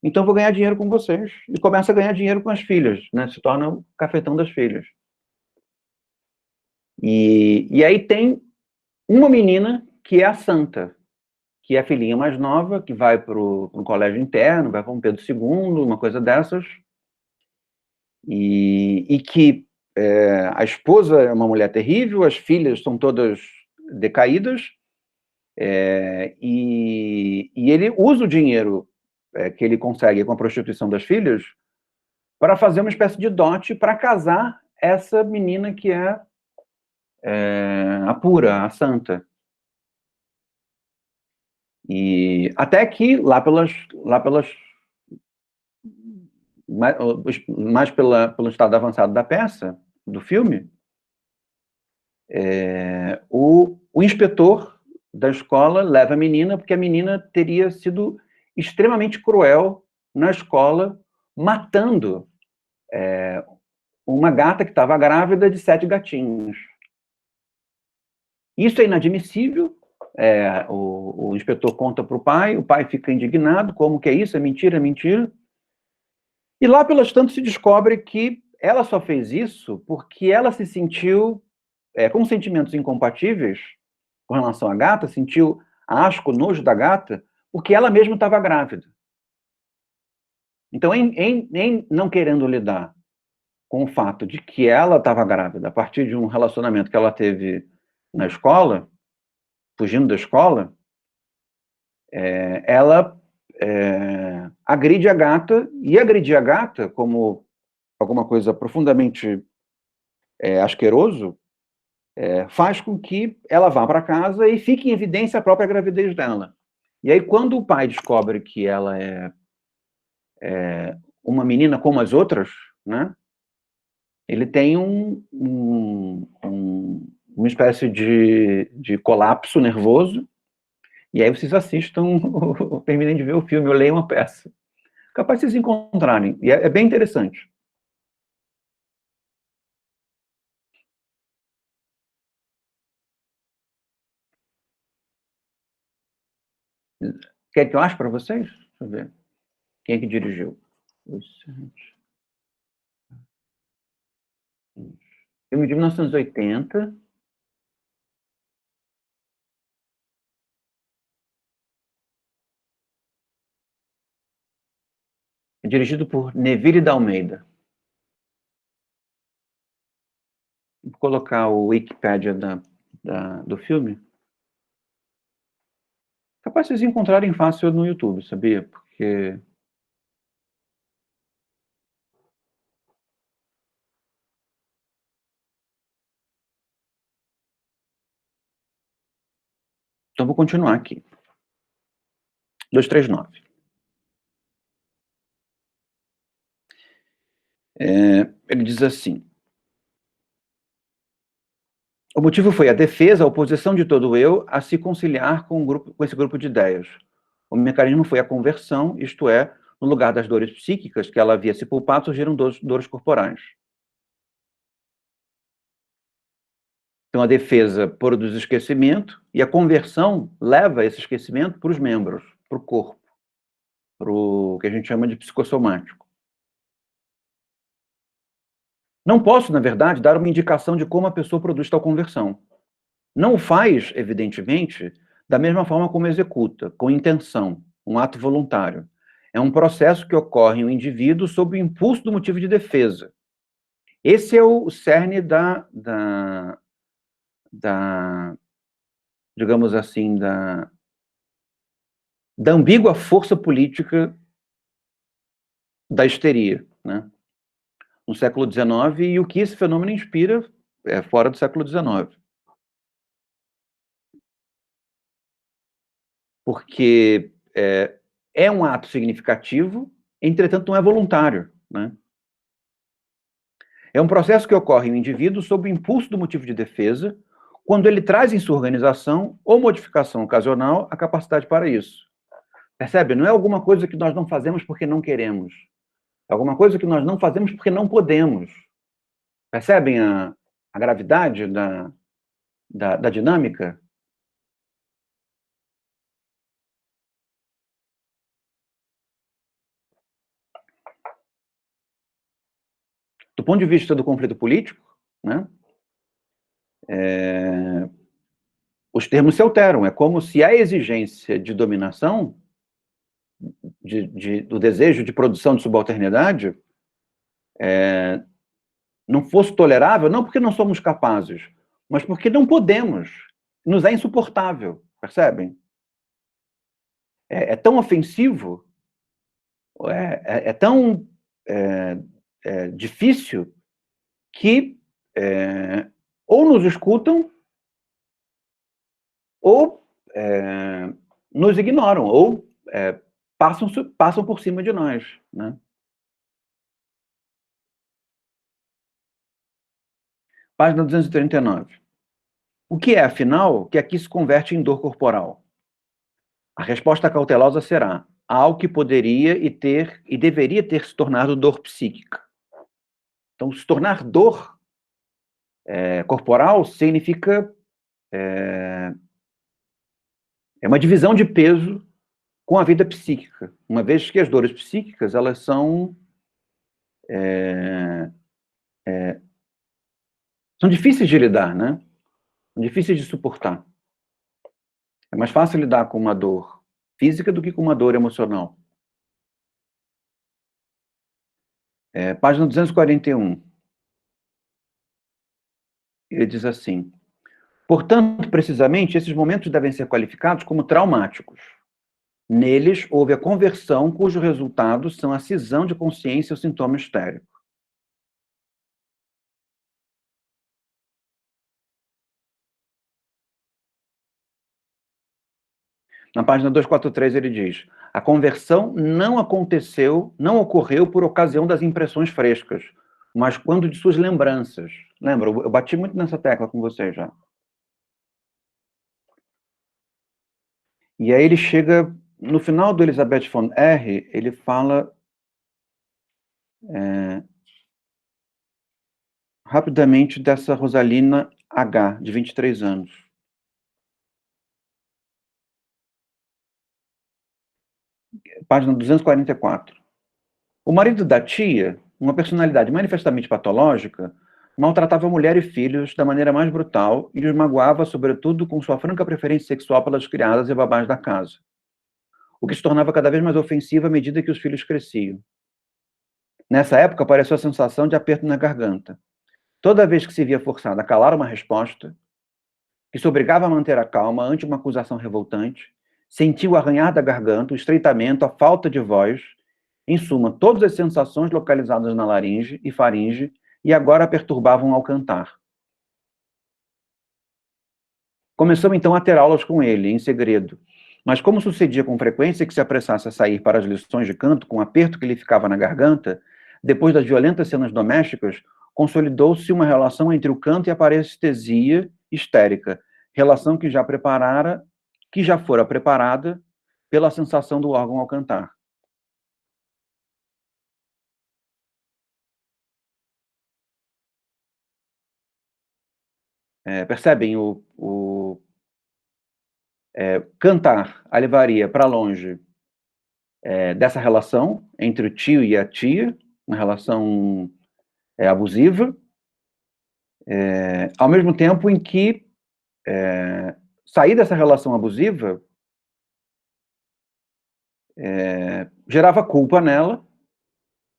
Speaker 1: então eu vou ganhar dinheiro com vocês. E começa a ganhar dinheiro com as filhas, né? Se torna o cafetão das filhas. E aí tem uma menina que é a Santa, que é a filhinha mais nova, que vai para um colégio interno, vai para um Pedro II, uma coisa dessas, e que a esposa é uma mulher terrível, as filhas são todas decaídas, e ele usa o dinheiro que ele consegue com a prostituição das filhas para fazer uma espécie de dote para casar essa menina que é a pura, a santa. E até que, mais pelo estado avançado da peça, do filme, o inspetor da escola leva a menina, porque a menina teria sido extremamente cruel na escola, matando uma gata que estava grávida de 7 gatinhos. Isso é inadmissível. O inspetor conta para o pai fica indignado, como que é isso? É mentira, é mentira. E lá pelas tantas se descobre que ela só fez isso porque ela se sentiu com sentimentos incompatíveis com relação à gata, sentiu asco, nojo da gata, porque ela mesma estava grávida. Então, em não querendo lidar com o fato de que ela estava grávida a partir de um relacionamento que ela teve na escola, fugindo da escola, ela agride a gata, e agredir a gata como alguma coisa profundamente asqueroso, faz com que ela vá para casa e fique em evidência a própria gravidez dela. E aí, quando o pai descobre que ela é uma menina como as outras, né, ele tem uma espécie de colapso nervoso, e aí vocês assistam, terminem de ver o filme, ou leiam a peça. Capaz de vocês encontrarem, e é bem interessante. Quer que eu ache para vocês? Deixa eu ver. Quem é que dirigiu? Filme de 1980. É dirigido por Neville D'Almeida. Vou colocar o Wikipédia do filme. Capaz de vocês encontrarem fácil no YouTube, sabia? Porque então vou continuar aqui. 239. Ele diz assim: o motivo foi a defesa, a oposição de todo eu a se conciliar com esse grupo de ideias. O mecanismo foi a conversão, isto é, no lugar das dores psíquicas que ela havia se poupado, surgiram dores corporais. Então, a defesa produz esquecimento e a conversão leva esse esquecimento para os membros, para o corpo, para o que a gente chama de psicossomático. Não posso, na verdade, dar uma indicação de como a pessoa produz tal conversão. Não o faz, evidentemente, da mesma forma como executa, com intenção, um ato voluntário. É um processo que ocorre em um indivíduo sob o impulso do motivo de defesa. Esse é o cerne digamos assim, da ambígua força política da histeria, né? No século XIX, e o que esse fenômeno inspira fora do século XIX. Porque é um ato significativo, entretanto não é voluntário, né? É um processo que ocorre em um indivíduo sob o impulso do motivo de defesa, quando ele traz em sua organização ou modificação ocasional a capacidade para isso. Percebe? Não é alguma coisa que nós não fazemos porque não queremos. Alguma coisa que nós não fazemos porque não podemos. Percebem a gravidade da dinâmica? Do ponto de vista do conflito político, né, os termos se alteram. É como se a exigência de dominação, do desejo de produção de subalternidade, não fosse tolerável, não porque não somos capazes, mas porque não podemos. Nos é insuportável, percebem? É tão ofensivo, tão difícil, que ou nos escutam, ou nos ignoram, ou passam por cima de nós, né? Página 239. O que é, afinal, que aqui se converte em dor corporal? A resposta cautelosa será algo que poderia e deveria ter se tornado dor psíquica. Então, se tornar dor corporal significa uma divisão de peso com a vida psíquica, uma vez que as dores psíquicas, elas são difíceis de lidar, né? São difíceis de suportar. É mais fácil lidar com uma dor física do que com uma dor emocional. Página 241. Ele diz assim: portanto, precisamente, esses momentos devem ser qualificados como traumáticos. Neles, houve a conversão, cujo resultado são a cisão de consciência e o sintoma histérico. Na página 243 ele diz: a conversão não ocorreu por ocasião das impressões frescas, mas quando de suas lembranças. Lembra, eu bati muito nessa tecla com vocês já. E aí ele chega, no final do Elisabeth von R., ele fala rapidamente dessa Rosalina H., de 23 anos. Página 244. O marido da tia, uma personalidade manifestamente patológica, maltratava a mulher e filhos da maneira mais brutal e os magoava, sobretudo, com sua franca preferência sexual pelas criadas e babás da casa, o que se tornava cada vez mais ofensivo à medida que os filhos cresciam. Nessa época, apareceu a sensação de aperto na garganta. Toda vez que se via forçada a calar uma resposta, que se obrigava a manter a calma ante uma acusação revoltante, sentiu o arranhar da garganta, o estreitamento, a falta de voz, em suma, todas as sensações localizadas na laringe e faringe, e agora a perturbavam ao cantar. Começou então a ter aulas com ele, em segredo, mas como sucedia com frequência que se apressasse a sair para as lições de canto com o aperto que lhe ficava na garganta, depois das violentas cenas domésticas, consolidou-se uma relação entre o canto e a parestesia histérica, relação que já fora preparada pela sensação do órgão ao cantar. Percebem? Cantar a levaria para longe dessa relação entre o tio e a tia, uma relação abusiva, ao mesmo tempo em que sair dessa relação abusiva gerava culpa nela,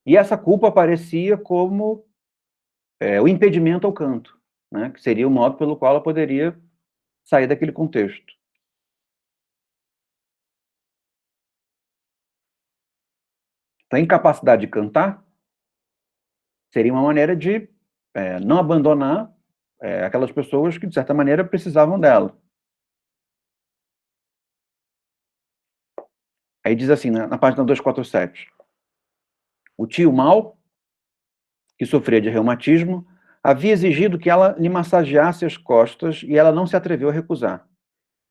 Speaker 1: e essa culpa aparecia como o impedimento ao canto, né, que seria o modo pelo qual ela poderia sair daquele contexto. Então, a incapacidade de cantar seria uma maneira de não abandonar aquelas pessoas que, de certa maneira, precisavam dela. Aí diz assim, na página 247, o tio Mal, que sofria de reumatismo, havia exigido que ela lhe massageasse as costas e ela não se atreveu a recusar.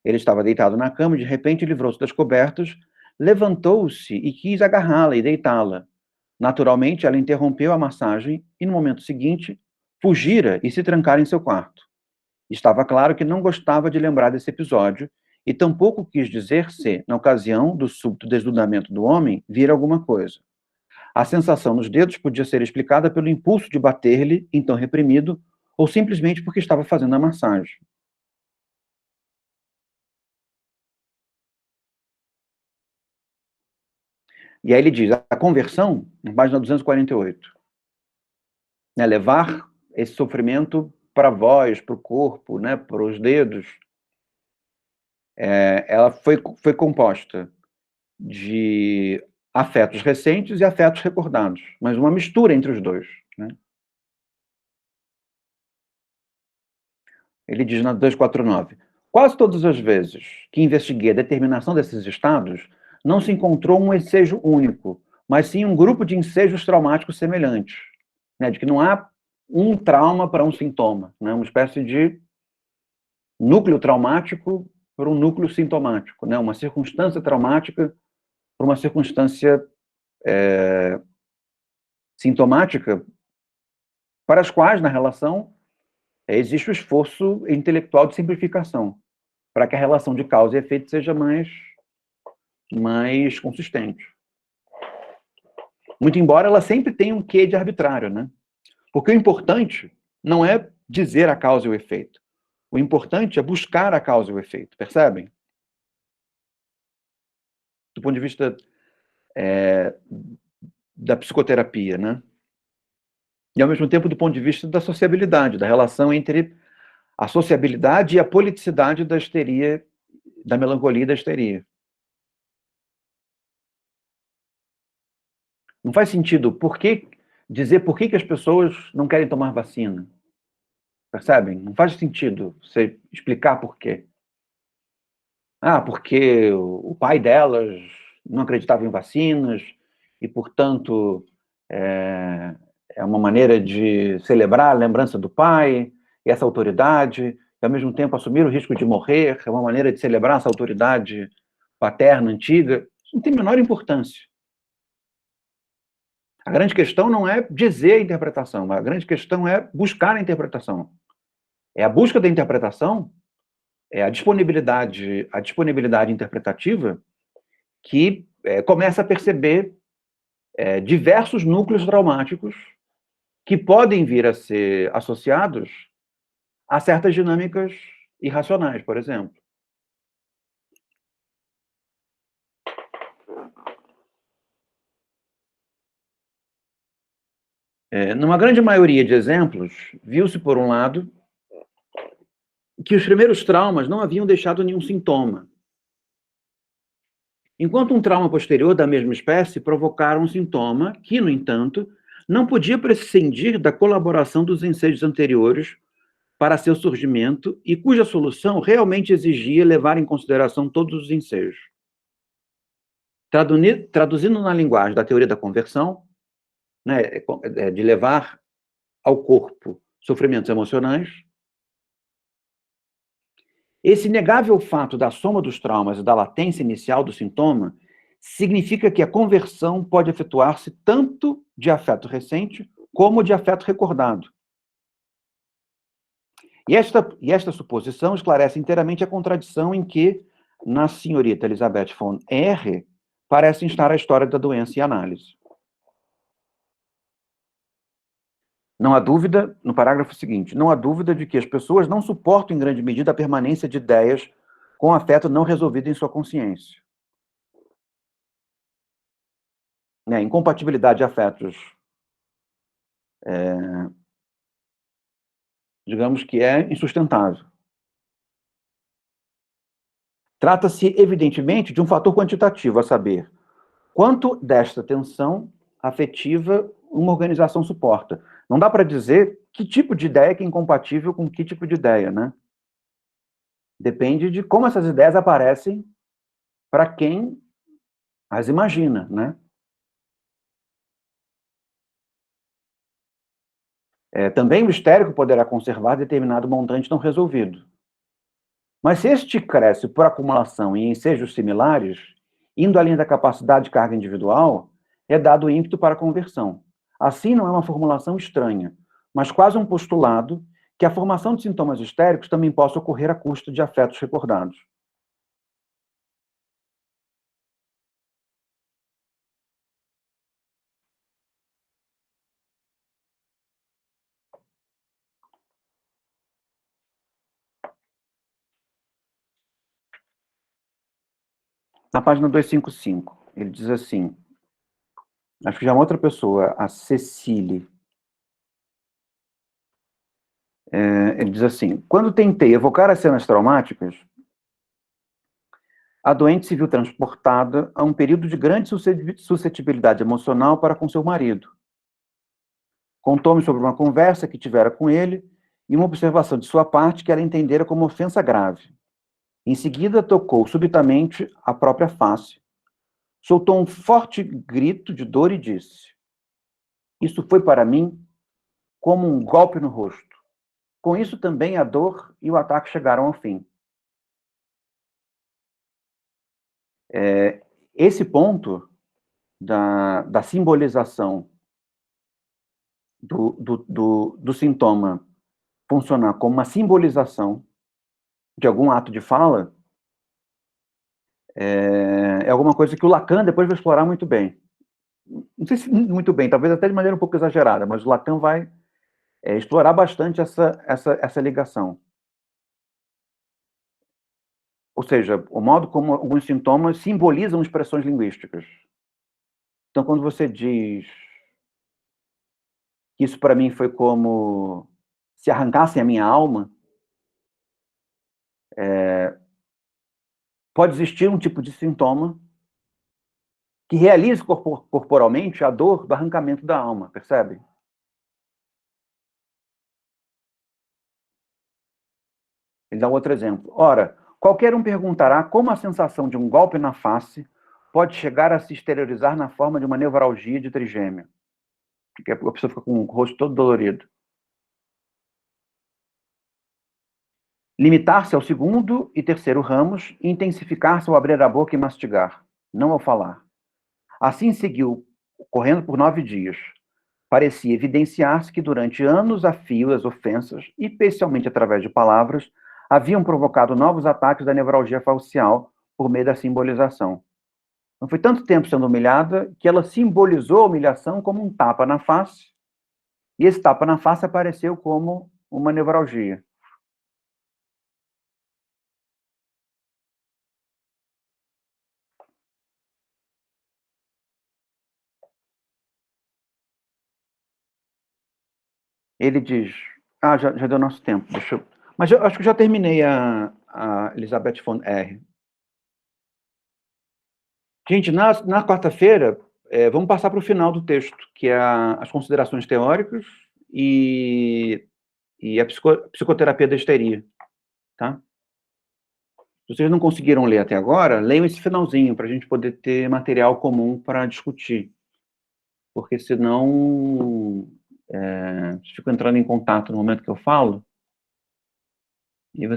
Speaker 1: Ele estava deitado na cama e, de repente, livrou-se das cobertas, levantou-se e quis agarrá-la e deitá-la. Naturalmente, ela interrompeu a massagem e, no momento seguinte, fugira e se trancara em seu quarto. Estava claro que não gostava de lembrar desse episódio e tampouco quis dizer se, na ocasião do súbito desnudamento do homem, vira alguma coisa. A sensação nos dedos podia ser explicada pelo impulso de bater-lhe, então reprimido, ou simplesmente porque estava fazendo a massagem. E aí ele diz, a conversão, na página 248, né, levar esse sofrimento para a voz, para o corpo, né, para os dedos, ela foi composta de afetos recentes e afetos recordados, mas uma mistura entre os dois, né? Ele diz na 249, quase todas as vezes que investiguei a determinação desses estados, não se encontrou um ensejo único, mas sim um grupo de ensejos traumáticos semelhantes, né? De que não há um trauma para um sintoma, né? Uma espécie de núcleo traumático para um núcleo sintomático, né? Uma circunstância traumática para uma circunstância sintomática, para as quais, na relação, existe o esforço intelectual de simplificação, para que a relação de causa e efeito seja mais consistente. Muito embora ela sempre tenha um quê de arbitrário, né? Porque o importante não é dizer a causa e o efeito. O importante é buscar a causa e o efeito, percebem? Do ponto de vista da psicoterapia, né? E, ao mesmo tempo, do ponto de vista da sociabilidade, da relação entre a sociabilidade e a politicidade da histeria, da melancolia e da histeria. Não faz sentido dizer por que as pessoas não querem tomar vacina. Percebem? Não faz sentido você explicar por quê. Ah, porque o pai delas não acreditava em vacinas e, portanto, é uma maneira de celebrar a lembrança do pai e essa autoridade, e, ao mesmo tempo, assumir o risco de morrer, é uma maneira de celebrar essa autoridade paterna, antiga. Isso não tem a menor importância. A grande questão não é dizer a interpretação, a grande questão é buscar a interpretação. É a busca da interpretação, é a disponibilidade interpretativa que começa a perceber diversos núcleos traumáticos que podem vir a ser associados a certas dinâmicas irracionais, por exemplo. Numa grande maioria de exemplos, viu-se, por um lado, que os primeiros traumas não haviam deixado nenhum sintoma, enquanto um trauma posterior da mesma espécie provocara um sintoma que, no entanto, não podia prescindir da colaboração dos ensejos anteriores para seu surgimento e cuja solução realmente exigia levar em consideração todos os ensejos. Traduzindo na linguagem da teoria da conversão, né, de levar ao corpo sofrimentos emocionais, esse inegável fato da soma dos traumas e da latência inicial do sintoma significa que a conversão pode efetuar-se tanto de afeto recente como de afeto recordado. E esta suposição esclarece inteiramente a contradição em que, na senhorita Elizabeth von R., parece estar a história da doença e análise. Não há dúvida, no parágrafo seguinte, não há dúvida de que as pessoas não suportam em grande medida a permanência de ideias com afeto não resolvido em sua consciência. Incompatibilidade de afetos, digamos que é insustentável. Trata-se, evidentemente, de um fator quantitativo, a saber, quanto desta tensão afetiva uma organização suporta. Não dá para dizer que tipo de ideia que é incompatível com que tipo de ideia, né? Depende de como essas ideias aparecem para quem as imagina, né? Também o histérico poderá conservar determinado montante não resolvido. Mas se este cresce por acumulação em ensejos similares, indo além da capacidade de carga individual, é dado ímpeto para a conversão. Assim, não é uma formulação estranha, mas quase um postulado que a formação de sintomas histéricos também possa ocorrer a custo de afetos recordados. Na página 255, ele diz assim, acho que já é uma outra pessoa, a Cecília. Ele diz assim, quando tentei evocar as cenas traumáticas, a doente se viu transportada a um período de grande suscetibilidade emocional para com seu marido. Contou-me sobre uma conversa que tivera com ele e uma observação de sua parte que ela entendera como ofensa grave. Em seguida, tocou subitamente a própria face, soltou um forte grito de dor e disse, isso foi para mim como um golpe no rosto. Com isso também a dor e o ataque chegaram ao fim. Esse ponto da simbolização do sintoma funcionar como uma simbolização de algum ato de fala é alguma coisa que o Lacan depois vai explorar muito bem. Não sei se muito bem, talvez até de maneira um pouco exagerada, mas o Lacan vai explorar bastante essa ligação. Ou seja, o modo como alguns sintomas simbolizam expressões linguísticas. Então, quando você diz que isso para mim foi como se arrancassem a minha alma, pode existir um tipo de sintoma que realize corporalmente a dor do arrancamento da alma, percebe? Ele dá outro exemplo. Ora, qualquer um perguntará como a sensação de um golpe na face pode chegar a se exteriorizar na forma de uma nevralgia de trigêmeo. Porque a pessoa fica com o rosto todo dolorido. Limitar-se ao segundo e terceiro ramos e intensificar-se ao abrir a boca e mastigar, não ao falar. Assim seguiu, correndo por 9 dias. Parecia evidenciar-se que durante anos a fio as ofensas, especialmente através de palavras, haviam provocado novos ataques da nevralgia facial por meio da simbolização. Não foi tanto tempo sendo humilhada que ela simbolizou a humilhação como um tapa na face, e esse tapa na face apareceu como uma nevralgia. Ele diz, já deu nosso tempo, mas eu acho que já terminei a Elisabeth von R. Gente, na quarta-feira, vamos passar para o final do texto, que é as considerações teóricas e a psicoterapia da histeria, tá? Se vocês não conseguiram ler até agora, leiam esse finalzinho, para a gente poder ter material comum para discutir. Porque senão, se fico entrando em contato no momento que eu falo,